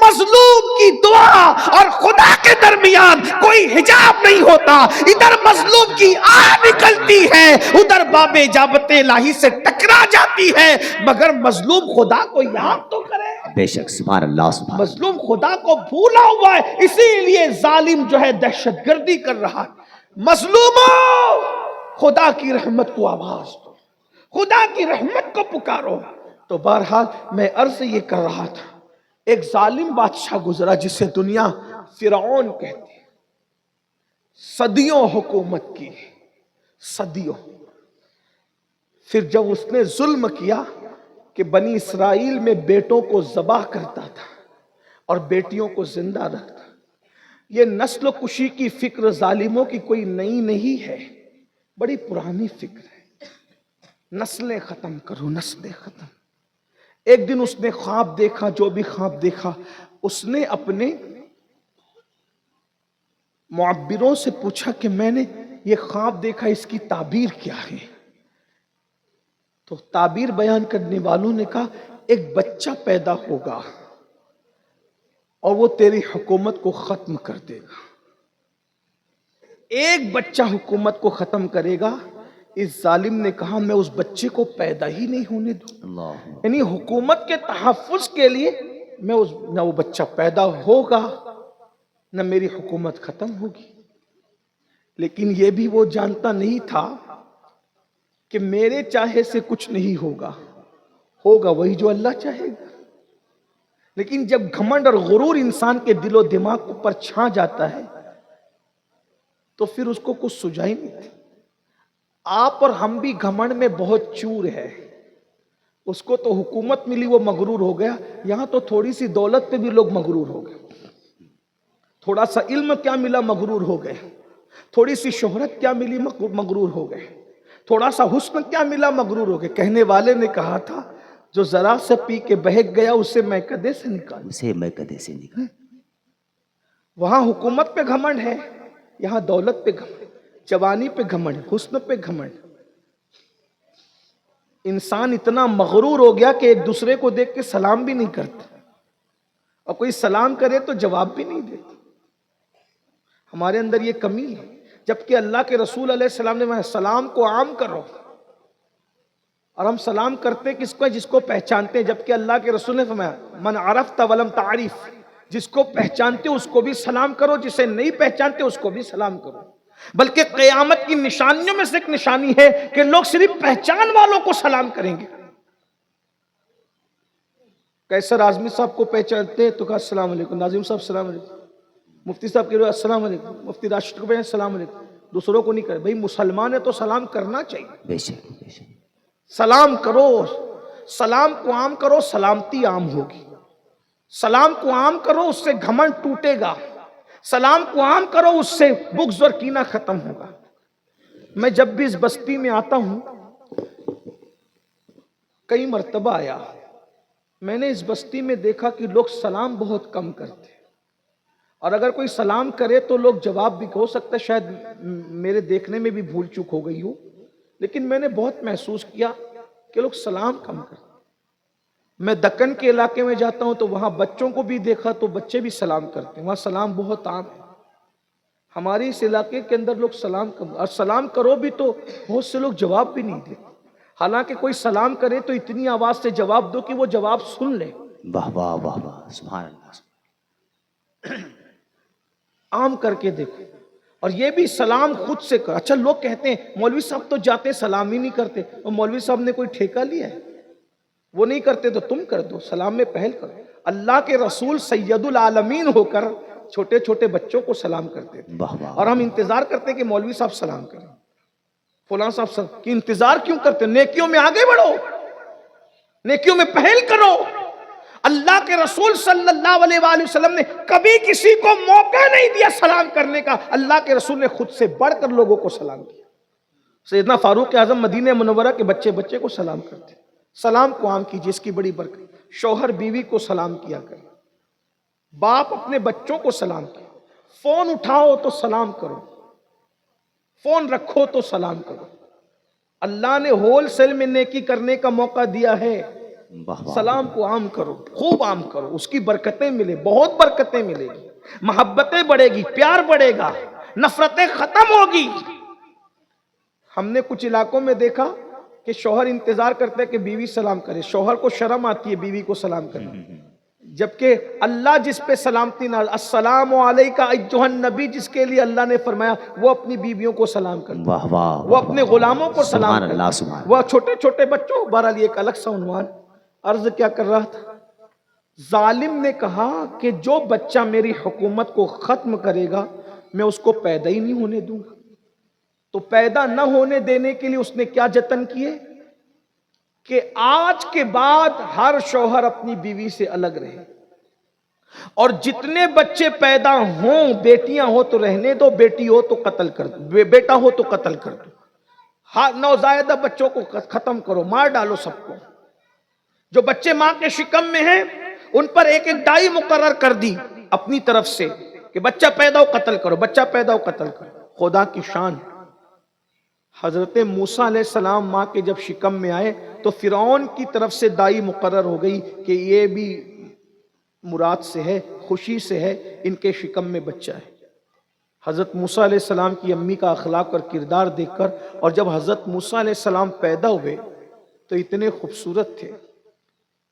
مظلوم کی دعا اور خدا کے درمیان کوئی حجاب نہیں ہوتا۔ ادھر مظلوم کی آہ نکلتی ہے، ادھر باب اجابت الہی سے ٹکرا جاتی ہے، مگر مظلوم خدا کو یاد تو کرے۔ بے شک سبحان اللہ سبحان اللہ۔ مظلوم خدا کو بھولا ہوا ہے، اسی لیے ظالم جو ہے دہشت گردی کر رہا ہے۔ مظلوموں خدا کی رحمت کو آواز دو، خدا کی رحمت کو پکارو۔ تو بہرحال میں عرض یہ کر رہا تھا، ایک ظالم بادشاہ گزرا جسے دنیا فرعون کہتے ہیں، صدیوں حکومت کی، صدیوں۔ پھر جب اس نے ظلم کیا کہ بنی اسرائیل میں بیٹوں کو ذبح کرتا تھا اور بیٹیوں کو زندہ رکھتا۔ یہ نسل کشی کی فکر ظالموں کی کوئی نئی نہیں ہے، بڑی پرانی فکر ہے۔ نسلیں ختم کرو، نسلیں ختم۔ ایک دن اس نے خواب دیکھا، جو بھی خواب دیکھا، اس نے اپنے معبروں سے پوچھا کہ میں نے یہ خواب دیکھا، اس کی تعبیر کیا ہے؟ تو تعبیر بیان کرنے والوں نے کہا ایک بچہ پیدا ہوگا اور وہ تیری حکومت کو ختم کر دے گا۔ ایک بچہ حکومت کو ختم کرے گا۔ اس ظالم نے کہا میں اس بچے کو پیدا ہی نہیں ہونے دوں، اللہ یعنی حکومت کے تحفظ کے لیے میں نہ وہ بچہ پیدا ہوگا نہ میری حکومت ختم ہوگی۔ لیکن یہ بھی وہ جانتا نہیں تھا کہ میرے چاہے سے کچھ نہیں ہوگا، ہوگا وہی جو اللہ چاہے گا۔ لیکن جب گھمنڈ اور غرور انسان کے دل و دماغ پر چھا جاتا ہے تو پھر اس کو کچھ سجائی نہیں تھی۔ آپ اور ہم بھی گھمنڈ میں بہت چور ہے۔ اس کو تو حکومت ملی وہ مغرور ہو گیا، یہاں تو تھوڑی سی دولت پہ بھی لوگ مغرور ہو گئے، تھوڑا سا علم کیا ملا مغرور ہو گئے، تھوڑی سی شہرت کیا ملی مغرور ہو گئے، تھوڑا سا حسن کیا ملا مغرور ہو گئے۔ کہنے والے نے کہا تھا جو ذرا سے پی کے بہک گیا اسے میں کدے سے نکال، اسے میں کدے سے نکال۔ وہاں حکومت پہ گھمنڈ ہے، یہاں دولت پہ گھمنڈ، جوانی پہ گھمنڈ، حسن پہ گھمنڈ۔ انسان اتنا مغرور ہو گیا کہ ایک دوسرے کو دیکھ کے سلام بھی نہیں کرتا، اور کوئی سلام کرے تو جواب بھی نہیں دیتا۔ ہمارے اندر یہ کمی ہے، جبکہ اللہ کے رسول علیہ السلام نے فرمایا سلام کو عام کرو، اور ہم سلام کرتے کس کو؟ جس کو پہچانتے ہیں، جبکہ اللہ کے رسول نے فرمایا من عرفت ولم تعرف، جس کو پہچانتے اس کو بھی سلام کرو، جسے نہیں پہچانتے اس کو بھی سلام کرو۔ بلکہ قیامت کی نشانیوں میں سے ایک نشانی ہے کہ لوگ صرف پہچان والوں کو سلام کریں گے۔ کیسر اعظمی صاحب کو پہچانتے ہیں تو کہا السلام علیکم، ناظم صاحب السلام علیکم، مفتی صاحب کہہ رہے السلام علیکم، مفتی راشد کو پہچانتے السلام علیکم، دوسروں کو نہیں کرے۔ بھئی مسلمان ہے تو سلام کرنا چاہیے، بے شک بے شک۔ سلام کرو، سلام کو عام کرو، سلامتی عام ہوگی۔ سلام کو عام کرو، اس سے گھمنڈ ٹوٹے گا۔ سلام کو عام کرو، اس سے بغض اور کینہ ختم ہوگا۔ میں جب بھی اس بستی میں آتا ہوں، کئی مرتبہ آیا، میں نے اس بستی میں دیکھا کہ لوگ سلام بہت کم کرتے ہیں، اور اگر کوئی سلام کرے تو لوگ جواب بھی، ہو سکتا ہے شاید میرے دیکھنے میں بھی بھول چوک ہو گئی ہو، لیکن میں نے بہت محسوس کیا کہ لوگ سلام کم کرتے ہیں۔ میں دکن کے علاقے میں جاتا ہوں تو وہاں بچوں کو بھی دیکھا تو بچے بھی سلام کرتے ہیں، وہاں سلام بہت عام ہے۔ ہماری اس علاقے کے اندر لوگ سلام کم، اور سلام کرو بھی تو بہت سے لوگ جواب بھی نہیں دیتے، حالانکہ کوئی سلام کرے تو اتنی آواز سے جواب دو کہ وہ جواب سن لے۔ واہ واہ واہ واہ، سبحان اللہ۔ عام کر کے دیکھو، اور یہ بھی سلام خود سے کر۔ اچھا لوگ کہتے ہیں مولوی صاحب تو جاتے سلام ہی نہیں کرتے، اور مولوی صاحب نے کوئی ٹھیکہ لیا ہے؟ وہ نہیں کرتے تو تم کر دو، سلام میں پہل کرو۔ اللہ کے رسول سید العالمین ہو کر چھوٹے چھوٹے بچوں کو سلام کرتے تھے، واہ واہ، اور ہم انتظار کرتے کہ مولوی صاحب سلام کریں، فلاں صاحب سلام کی انتظار کیوں کرتے؟ نیکیوں میں آگے بڑھو، نیکیوں میں پہل کرو۔ اللہ کے رسول صلی اللہ علیہ وآلہ وسلم نے کبھی کسی کو موقع نہیں دیا سلام کرنے کا، اللہ کے رسول نے خود سے بڑھ کر لوگوں کو سلام کیا۔ سیدنا فاروق اعظم مدینہ منورہ کے بچے بچے کو سلام کرتے۔ سلام کو عام کیجیے، اس کی بڑی برکت۔ شوہر بیوی کو سلام کیا کرے، باپ اپنے بچوں کو سلام کیا، فون اٹھاؤ تو سلام کرو، فون رکھو تو سلام کرو۔ اللہ نے ہول سیل میں نیکی کرنے کا موقع دیا ہے، واہ واہ، سلام کو عام کرو، خوب عام کرو، اس کی برکتیں ملے، بہت برکتیں ملے گی، محبتیں بڑھے گی، پیار بڑھے گا، نفرتیں ختم ہوگی۔ ہم نے کچھ علاقوں میں دیکھا کہ شوہر انتظار کرتا ہے کہ بیوی سلام کرے، شوہر کو شرم آتی ہے بیوی کو سلام کرنا، جبکہ اللہ جس پہ سلامتی نازل، السلام علیکہ ایھا النبی، جس کے لیے اللہ نے فرمایا وہ اپنی بیویوں کو سلام کرتا، واہ واہ، وہ اپنے غلاموں کو سلام سبحان اللہ، کرتا، سبحان وہ چھوٹے چھوٹے بچوں، بہرحال ایک الگ سا عنوان۔ عرض کیا کر رہا تھا؟ ظالم نے کہا کہ جو بچہ میری حکومت کو ختم کرے گا میں اس کو پیدا ہی نہیں ہونے دوں گا۔ تو پیدا نہ ہونے دینے کے لیے اس نے کیا جتن کیے کہ آج کے بعد ہر شوہر اپنی بیوی سے الگ رہے، اور جتنے بچے پیدا ہوں، بیٹیاں ہو تو رہنے دو، بیٹی ہو تو قتل کر دو، بیٹا ہو تو قتل کر دو۔ نوزائیدہ بچوں کو ختم کرو، مار ڈالو سب کو۔ جو بچے ماں کے شکم میں ہیں ان پر ایک ایک ڈائی مقرر کر دی اپنی طرف سے کہ بچہ پیدا ہو قتل کرو، بچہ پیدا ہو قتل کرو۔ خدا کی شان، حضرت موسیٰ علیہ السلام ماں کے جب شکم میں آئے تو فرعون کی طرف سے دائی مقرر ہو گئی کہ یہ بھی مراد سے ہے، خوشی سے ہے، ان کے شکم میں بچہ ہے۔ حضرت موسیٰ علیہ السلام کی امی کا اخلاق اور کردار دیکھ کر، اور جب حضرت موسیٰ علیہ السلام پیدا ہوئے تو اتنے خوبصورت تھے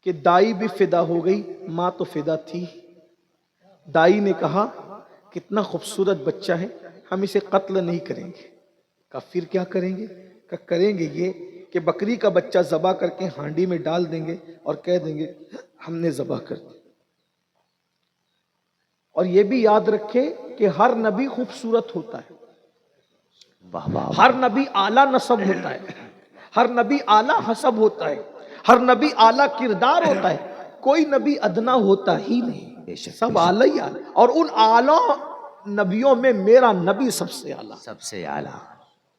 کہ دائی بھی فدا ہو گئی، ماں تو فدا تھی۔ دائی نے کہا کتنا خوبصورت بچہ ہے، ہم اسے قتل نہیں کریں گے۔ کہا پھر کیا کریں گے؟ کہا کریں گے یہ کہ بکری کا بچہ ذبح کر کے ہانڈی میں ڈال دیں گے اور کہہ دیں گے ہم نے ذبح کر دیا۔ اور یہ بھی یاد رکھے کہ ہر نبی خوبصورت ہوتا ہے، واہ واہ، ہر نبی اعلیٰ نسب ہوتا ہے، ہر نبی اعلیٰ حسب ہوتا ہے، ہر نبی اعلیٰ کردار ہوتا ہے، کوئی نبی ادنا ہوتا ہی نہیں، بے شک، سب اعلیٰ ہی اعلیٰ۔ اور ان اعلیٰ نبیوں میں میرا نبی سب سے اعلیٰ، سب سے اعلیٰ۔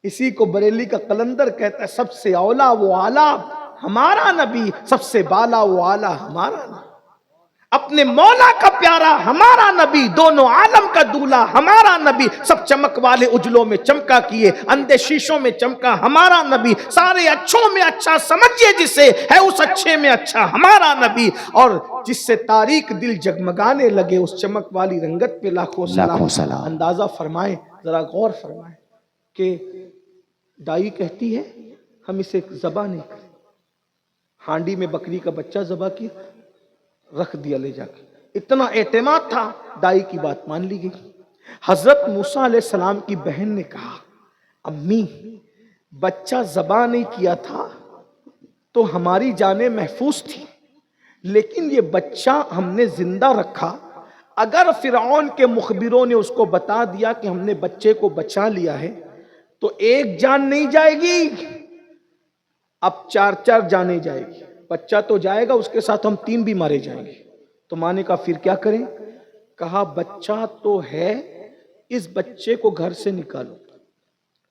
اسی کو بریلی کا قلندر کہتا ہے سب سے اولا وہ اعلیٰ ہمارا نبی، سب سے بالا وہ اعلیٰ ہمارا نبی، اپنے مولا کا پیارا ہمارا نبی، دونوں عالم کا دولہ ہمارا نبی، سب چمک والے اجلوں میں چمکا کیے، اندھے شیشوں میں چمکا ہمارا نبی، سارے اچھوں میں اچھا سمجھیے جسے ہے اس اچھے میں اچھا ہمارا نبی، اور جس سے تاریک دل جگمگانے لگے اس چمک والی رنگت پہ لاکھوں سلام۔ اندازہ فرمائیں، ذرا غور فرمائیں کہ دائی کہتی ہے ہم اسے ذبح نہیں کریں، ہانڈی میں بکری کا بچہ ذبح کیا، رکھ دیا لے جا کے، اتنا اعتماد تھا، دائی کی بات مان لی گئی۔ حضرت موسیٰ علیہ السلام کی بہن نے کہا امی بچہ ذبح نہیں کیا تھا تو ہماری جانیں محفوظ تھی، لیکن یہ بچہ ہم نے زندہ رکھا، اگر فرعون کے مخبروں نے اس کو بتا دیا کہ ہم نے بچے کو بچا لیا ہے تو ایک جان نہیں جائے گی، اب 4 جانیں جائے گی، بچہ تو جائے گا، اس کے ساتھ ہم 3 بھی مارے جائیں گے۔ تو ماں نے کہا پھر کیا کریں؟ کہا بچہ تو ہے، اس بچے کو گھر سے نکالو۔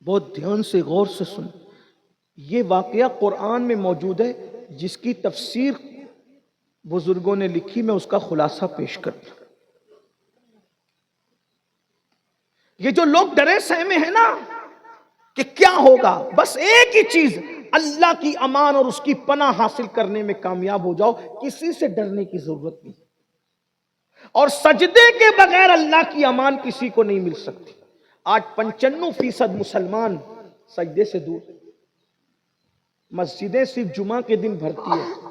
بہت دھیان سے غور سے سن، یہ واقعہ قرآن میں موجود ہے، جس کی تفسیر بزرگوں نے لکھی، میں اس کا خلاصہ پیش کرتا ہوں۔ یہ جو لوگ ڈرے سہمے ہیں نا کہ کیا ہوگا، بس ایک ہی چیز، اللہ کی امان اور اس کی پناہ حاصل کرنے میں کامیاب ہو جاؤ، کسی سے ڈرنے کی ضرورت نہیں، اور سجدے کے بغیر اللہ کی امان کسی کو نہیں مل سکتی۔ آج 95% مسلمان سجدے سے دور، مسجدیں صرف جمعہ کے دن بھرتی ہے،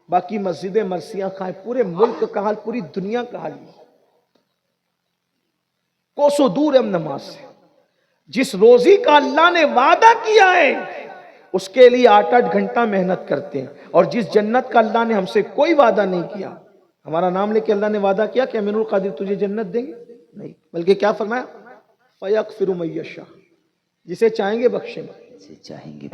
باقی مسجدیں مرثیہ خواہ، پورے ملک کا حال، پوری دنیا کا حال، کوسوں دور ہے ہم نماز سے۔ جس روزی کا اللہ نے وعدہ کیا ہے اس کے لیے 8 گھنٹہ محنت کرتے ہیں، اور جس جنت کا اللہ نے ہم سے کوئی وعدہ نہیں کیا، ہمارا نام لے کے اللہ نے وعدہ کیا کہ امین القادر تجھے جنت دیں گے، نہیں، بلکہ کیا فرمایا فَيَغْفِرُ مَن يَشَاءُ، جسے چاہیں گے بخشیں گے، جسے چاہیں گے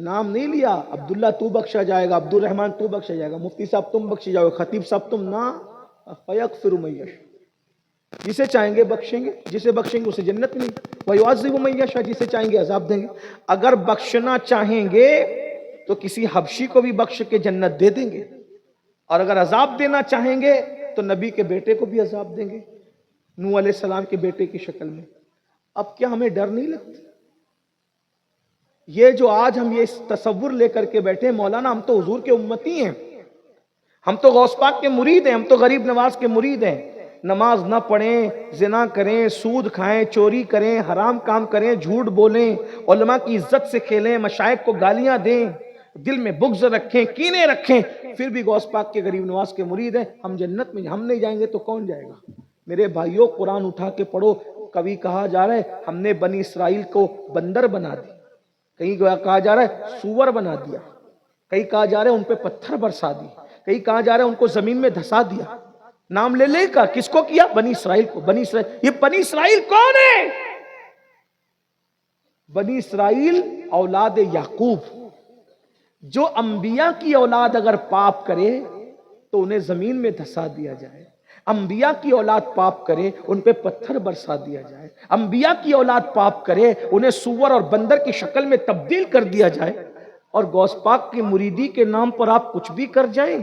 نام نہیں لیا عبداللہ تو بخشا جائے گا، عبد الرحمن تو بخشا جائے گا، مفتی صاحب تم بخشے جاؤ گے، خطیب صاحب تم نہ، فَيَغْفِرُ مَن يَشَاءُ، جسے چاہیں گے بخشیں گے، جسے بخشیں گے اسے جنت ملے گی، وَيُعَذِّبُ مَن يَشَاءُ، جسے چاہیں گے عذاب دیں گے۔ اگر بخشنا چاہیں گے تو کسی حبشی کو بھی بخش کے جنت دے دیں گے، اور اگر عذاب دینا چاہیں گے تو نبی کے بیٹے کو بھی عذاب دیں گے، نوح علیہ السلام کے بیٹے کی شکل میں۔ اب کیا ہمیں ڈر نہیں لگتا؟ یہ جو آج ہم یہ تصور لے کر کے بیٹھے مولانا ہم تو حضور کے امتی ہیں، ہم تو غوث پاک کے مرید ہیں، ہم تو غریب نواز کے مرید ہیں، نماز نہ پڑھیں، زنا کریں، سود کھائیں، چوری کریں، حرام کام کریں، جھوٹ بولیں، علماء کی عزت سے کھیلیں، مشائخ کو گالیاں دیں، دل میں بغض رکھیں، کینے رکھیں، پھر بھی غوث پاک کے غریب نواز کے مرید ہیں، ہم جنت میں، ہم نہیں جائیں گے تو کون جائے گا؟ میرے بھائیوں قرآن اٹھا کے پڑھو، کبھی کہا جا رہا ہے ہم نے بنی اسرائیل کو بندر بنا دی، کہیں کہا جا رہا ہے سور بنا دیا، کہیں کہا جا رہا ہے ان پہ پتھر برسا دی، کہیں کہا جا رہا ہے ان کو زمین میں دھسا دیا، نام لے لے کا کس کو کیا؟ بنی اسرائیل کو۔ بنی اسرائیل، یہ بنی اسرائیل کون ہے؟ بنی اسرائیل اولاد یعقوب، جو انبیاء کی اولاد اگر پاپ کرے تو انہیں زمین میں دھسا دیا جائے، انبیاء کی اولاد پاپ کرے ان پہ پتھر برسا دیا جائے، انبیاء کی اولاد پاپ کرے انہیں سور اور بندر کی شکل میں تبدیل کر دیا جائے، اور غوث پاک کی مریدی کے نام پر آپ کچھ بھی کر جائیں،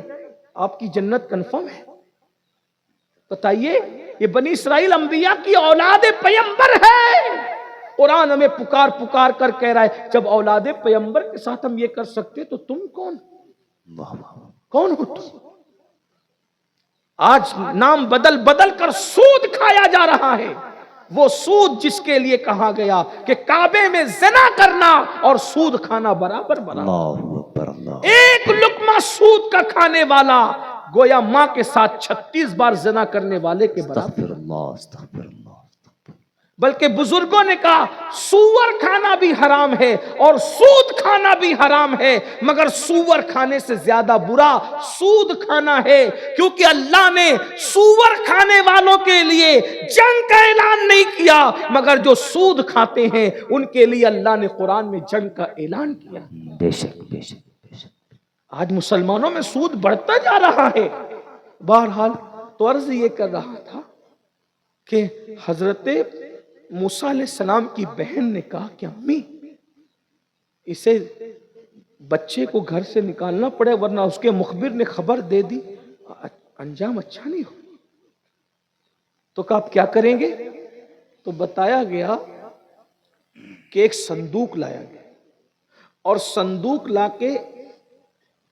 آپ کی جنت کنفرم ہے؟ بتائیے، یہ بنی اسرائیل انبیاء کی اولاد پیغمبر ہے، قرآن ہمیں پکار پکار کر کہہ رہا ہے جب اولاد پیغمبر کے ساتھ ہم یہ کر سکتے تو تم کون کون ہو تم؟ آج نام بدل بدل کر سود کھایا جا رہا ہے، وہ سود جس کے لیے کہا گیا کہ کعبے میں زنا کرنا اور سود کھانا برابر برابر، اللہ اکبر اللہ ایک لقمہ سود کا کھانے والا گویا ماں کے ساتھ 36 بار زنا کرنے والے کے برابر۔ استغفر اللہ استغفر اللہ۔ بلکہ بزرگوں نے کہا سور کھانا بھی حرام ہے اور سود کھانا بھی حرام ہے، مگر سور کھانے سے زیادہ برا سود کھانا ہے، کیونکہ اللہ نے سور کھانے والوں کے لیے جنگ کا اعلان نہیں کیا، مگر جو سود کھاتے ہیں ان کے لیے اللہ نے قرآن میں جنگ کا اعلان کیا۔ بے شک بے شک بے شک۔ آج مسلمانوں میں سود بڑھتا جا رہا ہے۔ بہرحال تو عرض یہ کر رہا تھا کہ حضرت موسیٰ علیہ السلام کی بہن نے کہا کہ امی اسے بچے کو گھر سے نکالنا پڑے ورنہ اس کے مخبر نے خبر دے دی، انجام اچھا نہیں ہو۔ تو کہا آپ کیا کریں گے؟ تو بتایا گیا کہ ایک صندوق لایا گیا اور صندوق لا کے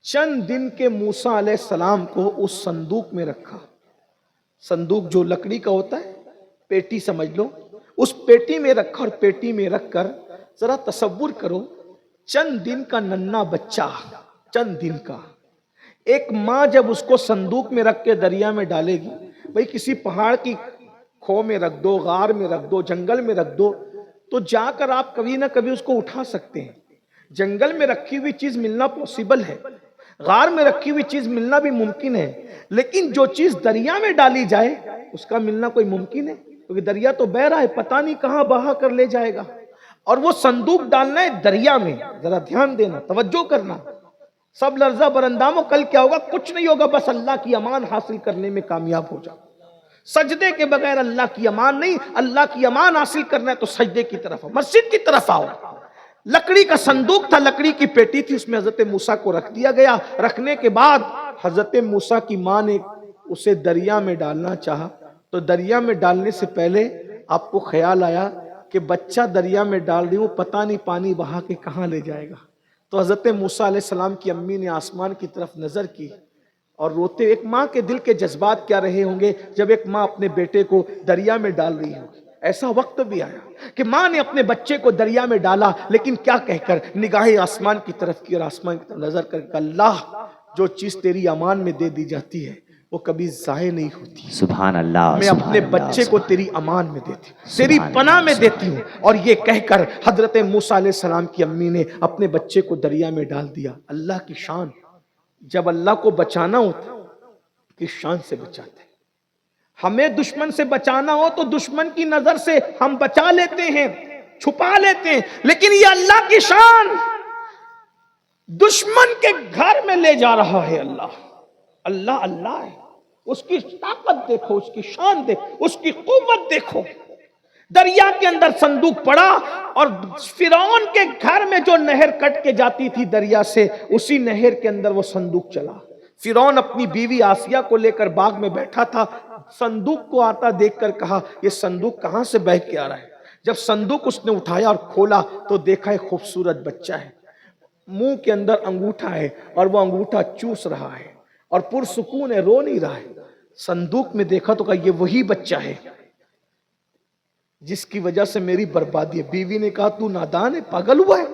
چند دن کے موسیٰ علیہ السلام کو اس صندوق میں رکھا۔ صندوق جو لکڑی کا ہوتا ہے، پیٹی سمجھ لو، اس پیٹی میں رکھا اور پیٹی میں رکھ کر ذرا تصور کرو چند دن کا ننھا بچہ، چند دن کا، ایک ماں جب اس کو صندوق میں رکھ کے دریا میں ڈالے گی، بھئی کسی پہاڑ کی کھو میں رکھ دو، غار میں رکھ دو، جنگل میں رکھ دو، تو جا کر آپ کبھی نہ کبھی اس کو اٹھا سکتے ہیں۔ جنگل میں رکھی ہوئی چیز ملنا پوسیبل ہے، غار میں رکھی ہوئی چیز ملنا بھی ممکن ہے، لیکن جو چیز دریا میں ڈالی جائے اس کا ملنا کوئی ممکن ہے؟ کیونکہ دریا تو بہہ رہا ہے، پتہ نہیں کہاں بہا کر لے جائے گا، اور وہ صندوق ڈالنا ہے دریا میں۔ ذرا دھیان دینا، توجہ کرنا، سب لرزہ برنداموں، کل کیا ہوگا؟ کچھ نہیں ہوگا، بس اللہ کی امان حاصل کرنے میں کامیاب ہو جاؤ۔ سجدے کے بغیر اللہ کی امان نہیں، اللہ کی امان حاصل کرنا ہے تو سجدے کی طرف آؤ، مسجد کی طرف آؤ۔ لکڑی کا صندوق تھا، لکڑی کی پیٹی تھی، اس میں حضرت موسیٰ کو رکھ دیا گیا۔ رکھنے کے بعد حضرت موسیٰ کی ماں نے اسے دریا میں ڈالنا چاہا، تو دریا میں ڈالنے سے پہلے آپ کو خیال آیا کہ بچہ دریا میں ڈال رہی ہوں، پتہ نہیں پانی بہا کے کہاں لے جائے گا۔ تو حضرت موسیٰ علیہ السلام کی امی نے آسمان کی طرف نظر کی اور روتے، ایک ماں کے دل کے جذبات کیا رہے ہوں گے جب ایک ماں اپنے بیٹے کو دریا میں ڈال رہی ہوگی۔ ایسا وقت بھی آیا کہ ماں نے اپنے بچے کو دریا میں ڈالا، لیکن کیا کہہ کر نگاہیں آسمان کی طرف کی اور آسمان کی طرف نظر کر کہ اللہ، جو چیز تیری امان میں دے دی جاتی ہے وہ کبھی ضائع نہیں ہوتی۔ سبحان اللہ، میں اپنے بچے کو تیری امان میں دیتی ہوں، تیری پناہ میں دیتی ہوں۔ اور یہ کہہ کر حضرت موسیٰ علیہ السلام کی امی نے اپنے بچے کو دریا میں ڈال دیا۔ اللہ کی شان، جب اللہ کو بچانا ہوتا کس شان سے بچاتے ہیں۔ ہمیں دشمن سے بچانا ہو تو دشمن کی نظر سے ہم بچا لیتے ہیں، چھپا لیتے ہیں، لیکن یہ اللہ کی شان دشمن کے گھر میں لے جا رہا ہے۔ اللہ اللہ ہے، اس کی طاقت دیکھو، اس کی شان دیکھو، اس کی قوت دیکھو۔ دریا کے اندر صندوق پڑا اور فرعون کے گھر میں جو نہر کٹ کے جاتی تھی دریا سے، اسی نہر کے اندر وہ صندوق چلا۔ فرعون اپنی بیوی آسیہ کو لے کر باغ میں بیٹھا تھا، صندوق کو آتا دیکھ کر کہا یہ صندوق کہاں سے بہہ کے آ رہا ہے۔ جب صندوق اس نے اٹھایا اور کھولا تو دیکھا ایک خوبصورت بچہ ہے، منہ کے اندر انگوٹھا ہے اور وہ انگوٹھا چوس رہا ہے اور پرسکون ہے، رو نہیں رہا ہے۔ صندوق میں دیکھا تو کہا یہ وہی بچہ ہے جس کی وجہ سے میری بربادی ہے۔ بیوی نے کہا تو نادان ہے، پاگل ہوا ہے،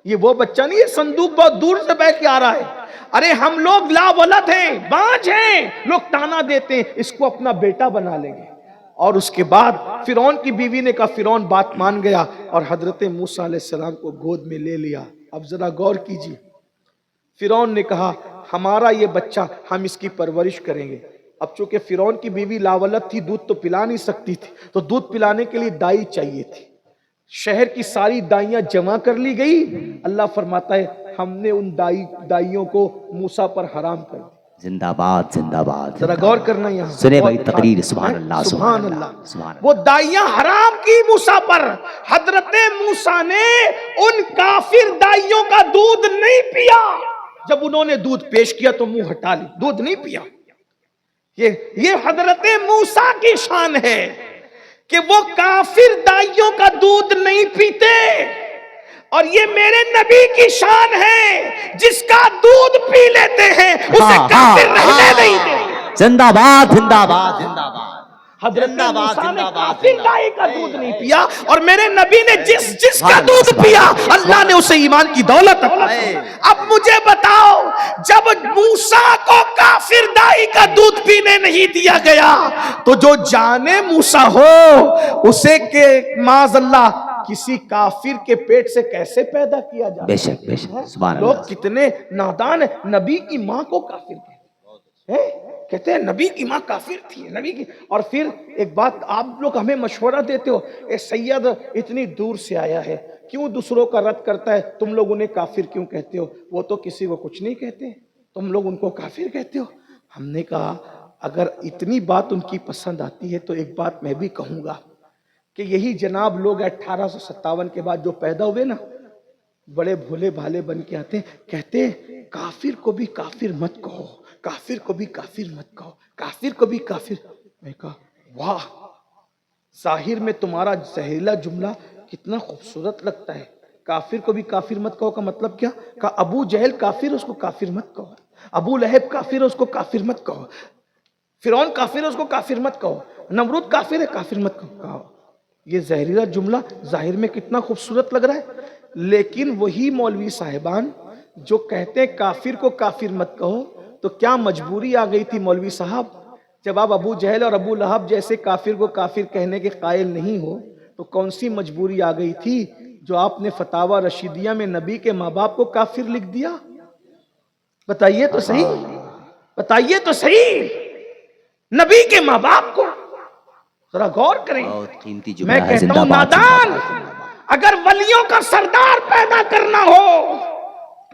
یہ وہ بچہ نہیں ہے، صندوق بہت دور سے بہ کے آ رہا ہے۔ ارے ہم لوگ لا ولد ہیں، بانج ہیں، لوگ تانا دیتے ہیں اس کو اپنا بیٹا بنا لیں گے۔ اور اس کے بعد فرعون کی بیوی نے کہا، فرعون بات مان گیا اور حضرت موسیٰ علیہ السلام کو گود میں لے لیا۔ اب ذرا غور کیجیے، فرعون نے کہا ہمارا یہ بچہ، ہم اس کی پرورش کریں گے۔ اب چونکہ فرعون کی بیوی لاولد تھی، دودھ تو پلا نہیں سکتی تھی، تو دودھ پلانے کے لیے دائی چاہیے تھی۔ شہر کی ساری دائیاں جمع کر لی گئی۔ اللہ فرماتا ہے ہم نے ان دائیوں کو موسیٰ پر حرام کر دیا۔ زندہ باد زندہ باد ذرا غور کرنا یہاں سنے بھائی تقریر سبحان اللہ سبحان اللہ سبحان وہ دائیاں حرام کی موسیٰ پر حضرت موسیٰ نے ان کافر دائیوں کا دودھ نہیں پیا جب انہوں نے دودھ پیش کیا تو منہ ہٹا لی دودھ نہیں پیا یہ حضرت موسیٰ کی شان ہے کہ وہ کافر دائیوں کا دودھ نہیں پیتے اور یہ میرے نبی کی شان ہے جس کا دودھ پی لیتے ہیں اسے کافر رہنے نہیں دیں زندہ باد زندہ باد زندہ باد حضرت موسیٰ نے کافر دائی کا دودھ نہیں پیا اور میرے نبی نے جس کا دودھ پیا اللہ نے اسے ایمان کی دولت عطا کی۔ اب مجھے بتاؤ جب موسیٰ کو کافر دائی کا دودھ پینے نہیں دیا گیا تو جو جانے موسیٰ ہو اسے کہ معاذ اللہ کسی کافر کے پیٹ سے کیسے پیدا کیا جائے؟ بے شک سبحان اللہ لوگ کتنے نادان ہیں نبی کی ماں کو کافر کہتے ہیں کہتے ہیں نبی کی ماں کافر تھی نبی کی اور پھر ایک بات آپ لوگ ہمیں مشورہ دیتے ہو اے سید اتنی دور سے آیا ہے کیوں دوسروں کا رد کرتا ہے تم لوگ انہیں کافر کیوں کہتے ہو وہ تو کسی کو کچھ نہیں کہتے تم لوگ ان کو کافر کہتے ہو ہم نے کہا اگر اتنی بات ان کی پسند آتی ہے تو ایک بات میں بھی کہوں گا کہ یہی جناب لوگ 1857 کے بعد جو پیدا ہوئے نا بڑے بھولے بھالے بن کے آتے ہیں کہتے ہیں کافر کو بھی کافر مت کہو کافر کو بھی کافر مت کہو کافر کو بھی کافر میں کہا واہ ظاہر میں تمہارا زہریلا جملہ کتنا خوبصورت لگتا ہے کافر کو بھی کافر مت کہو کا مطلب کیا کہا ابو جہل کافر اس کو کافر مت کہو ابو لہب کافر اس کو کافر مت کہو فرعون کافر اس کو کافر مت کہو نمرود کافر ہے کافر مت کہو یہ زہریلا جملہ ظاہر میں کتنا خوبصورت لگ رہا ہے لیکن وہی مولوی صاحبان جو کہتے ہیں کافر کو کافر مت کہو تو کیا مجبوری آ گئی تھی مولوی صاحب جب آپ ابو جہل اور ابو لہب جیسے کافر کو کافر کہنے کے قائل نہیں ہو تو کون سی مجبوری آ گئی تھی جو آپ نے فتاوی رشیدیہ میں نبی کے ماں باپ کو کافر لکھ دیا بتائیے تو صحیح نبی کے ماں باپ کو ذرا غور کریں میں کہتا ہوں نادان اگر ولیوں کا سردار پیدا کرنا ہو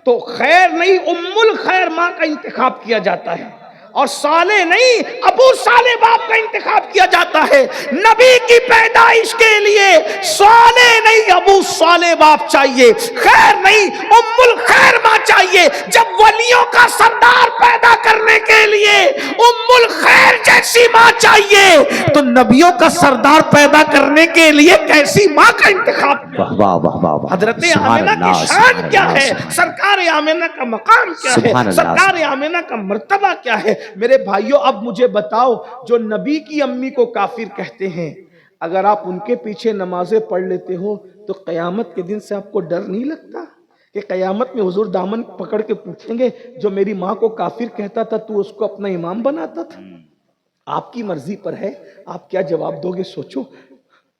تو خیر نہیں ام الخیر ماں کا انتخاب کیا جاتا ہے اور صالح نہیں ابو صالح باپ کا انتخاب کیا جاتا ہے نبی کی پیدائش کے لیے صالح نہیں ابو صالح باپ چاہیے خیر نہیں ام الخیر ماں چاہیے جب ولیوں کا سردار پیدا کرنے کے لیے ام الخیر جیسی ماں چاہیے تو نبیوں کا سردار پیدا کرنے کے لیے کیسی ماں کا انتخاب حضرت آمنہ کی شان کیا ہے سرکار آمنہ کا مقام کیا ہے سرکار آمنہ کا مرتبہ کیا ہے میرے بھائیوں اب مجھے بتاؤ جو نبی کی امی کو کافر کہتے ہیں اگر آپ ان کے پیچھے نمازیں پڑھ لیتے ہو تو قیامت کے دن سے آپ کو ڈر نہیں لگتا کہ قیامت میں حضور دامن پکڑ کے پوچھیں گے جو میری ماں کو کافر کہتا تھا تو اس کو اپنا امام بناتا تھا آپ کی مرضی پر ہے آپ کیا جواب دو گے سوچو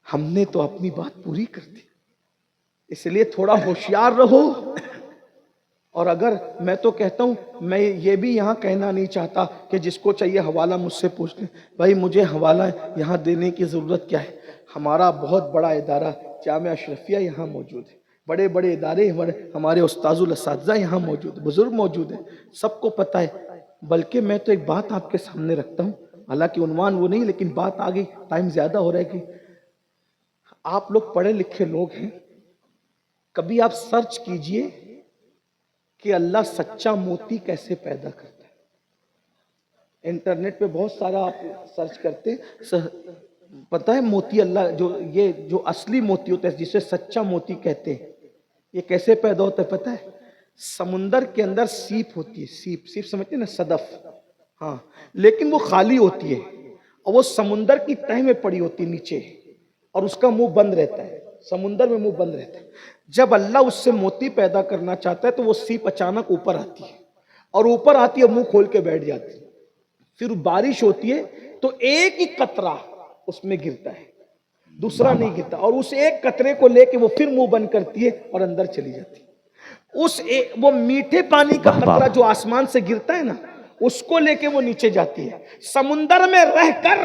ہم نے تو اپنی بات پوری کر دی اس لیے تھوڑا ہوشیار رہو اور اگر میں تو کہتا ہوں میں یہ بھی یہاں کہنا نہیں چاہتا کہ جس کو چاہیے حوالہ مجھ سے پوچھ لیں بھائی مجھے حوالہ یہاں دینے کی ضرورت کیا ہے ہمارا بہت بڑا ادارہ جامعہ اشرفیہ یہاں موجود ہے بڑے بڑے ادارے ہمارے استاذ الاساتذہ یہاں موجود ہیں بزرگ موجود ہیں سب کو پتہ ہے بلکہ میں تو ایک بات آپ کے سامنے رکھتا ہوں حالانکہ عنوان وہ نہیں لیکن بات آگئی ٹائم زیادہ ہو رہا ہے کہ آپ لوگ پڑھے لکھے لوگ ہیں کبھی آپ سرچ کیجئے کہ اللہ سچا موتی کیسے پیدا کرتا ہے انٹرنیٹ پہ بہت سارا آپ سرچ کرتے پتہ ہے موتی اللہ جو اصلی موتی ہوتا ہے جسے سچا موتی کہتے ہیں یہ کیسے پیدا ہوتا ہے پتہ ہے سمندر کے اندر سیپ ہوتی ہے سیپ سمجھتے ہیں نا صدف ہاں لیکن وہ خالی ہوتی ہے اور وہ سمندر کی تہ میں پڑی ہوتی ہے نیچے اور اس کا منہ بند رہتا ہے سمندر میں منہ بند رہتا ہے جب اللہ اس سے موتی پیدا کرنا چاہتا ہے تو وہ سیپ اچانک اوپر آتی ہے اور اوپر آتی ہے منہ کھول کے بیٹھ جاتی ہے پھر بارش ہوتی ہے تو ایک ہی قطرہ اس میں گرتا ہے دوسرا نہیں گرتا اور اس ایک قطرے کو لے کے وہ پھر منہ بند کرتی ہے اور اندر چلی جاتی ہے وہ میٹھے پانی کا قطرہ جو آسمان سے گرتا ہے نا اس کو لے کے وہ نیچے جاتی ہے سمندر میں رہ کر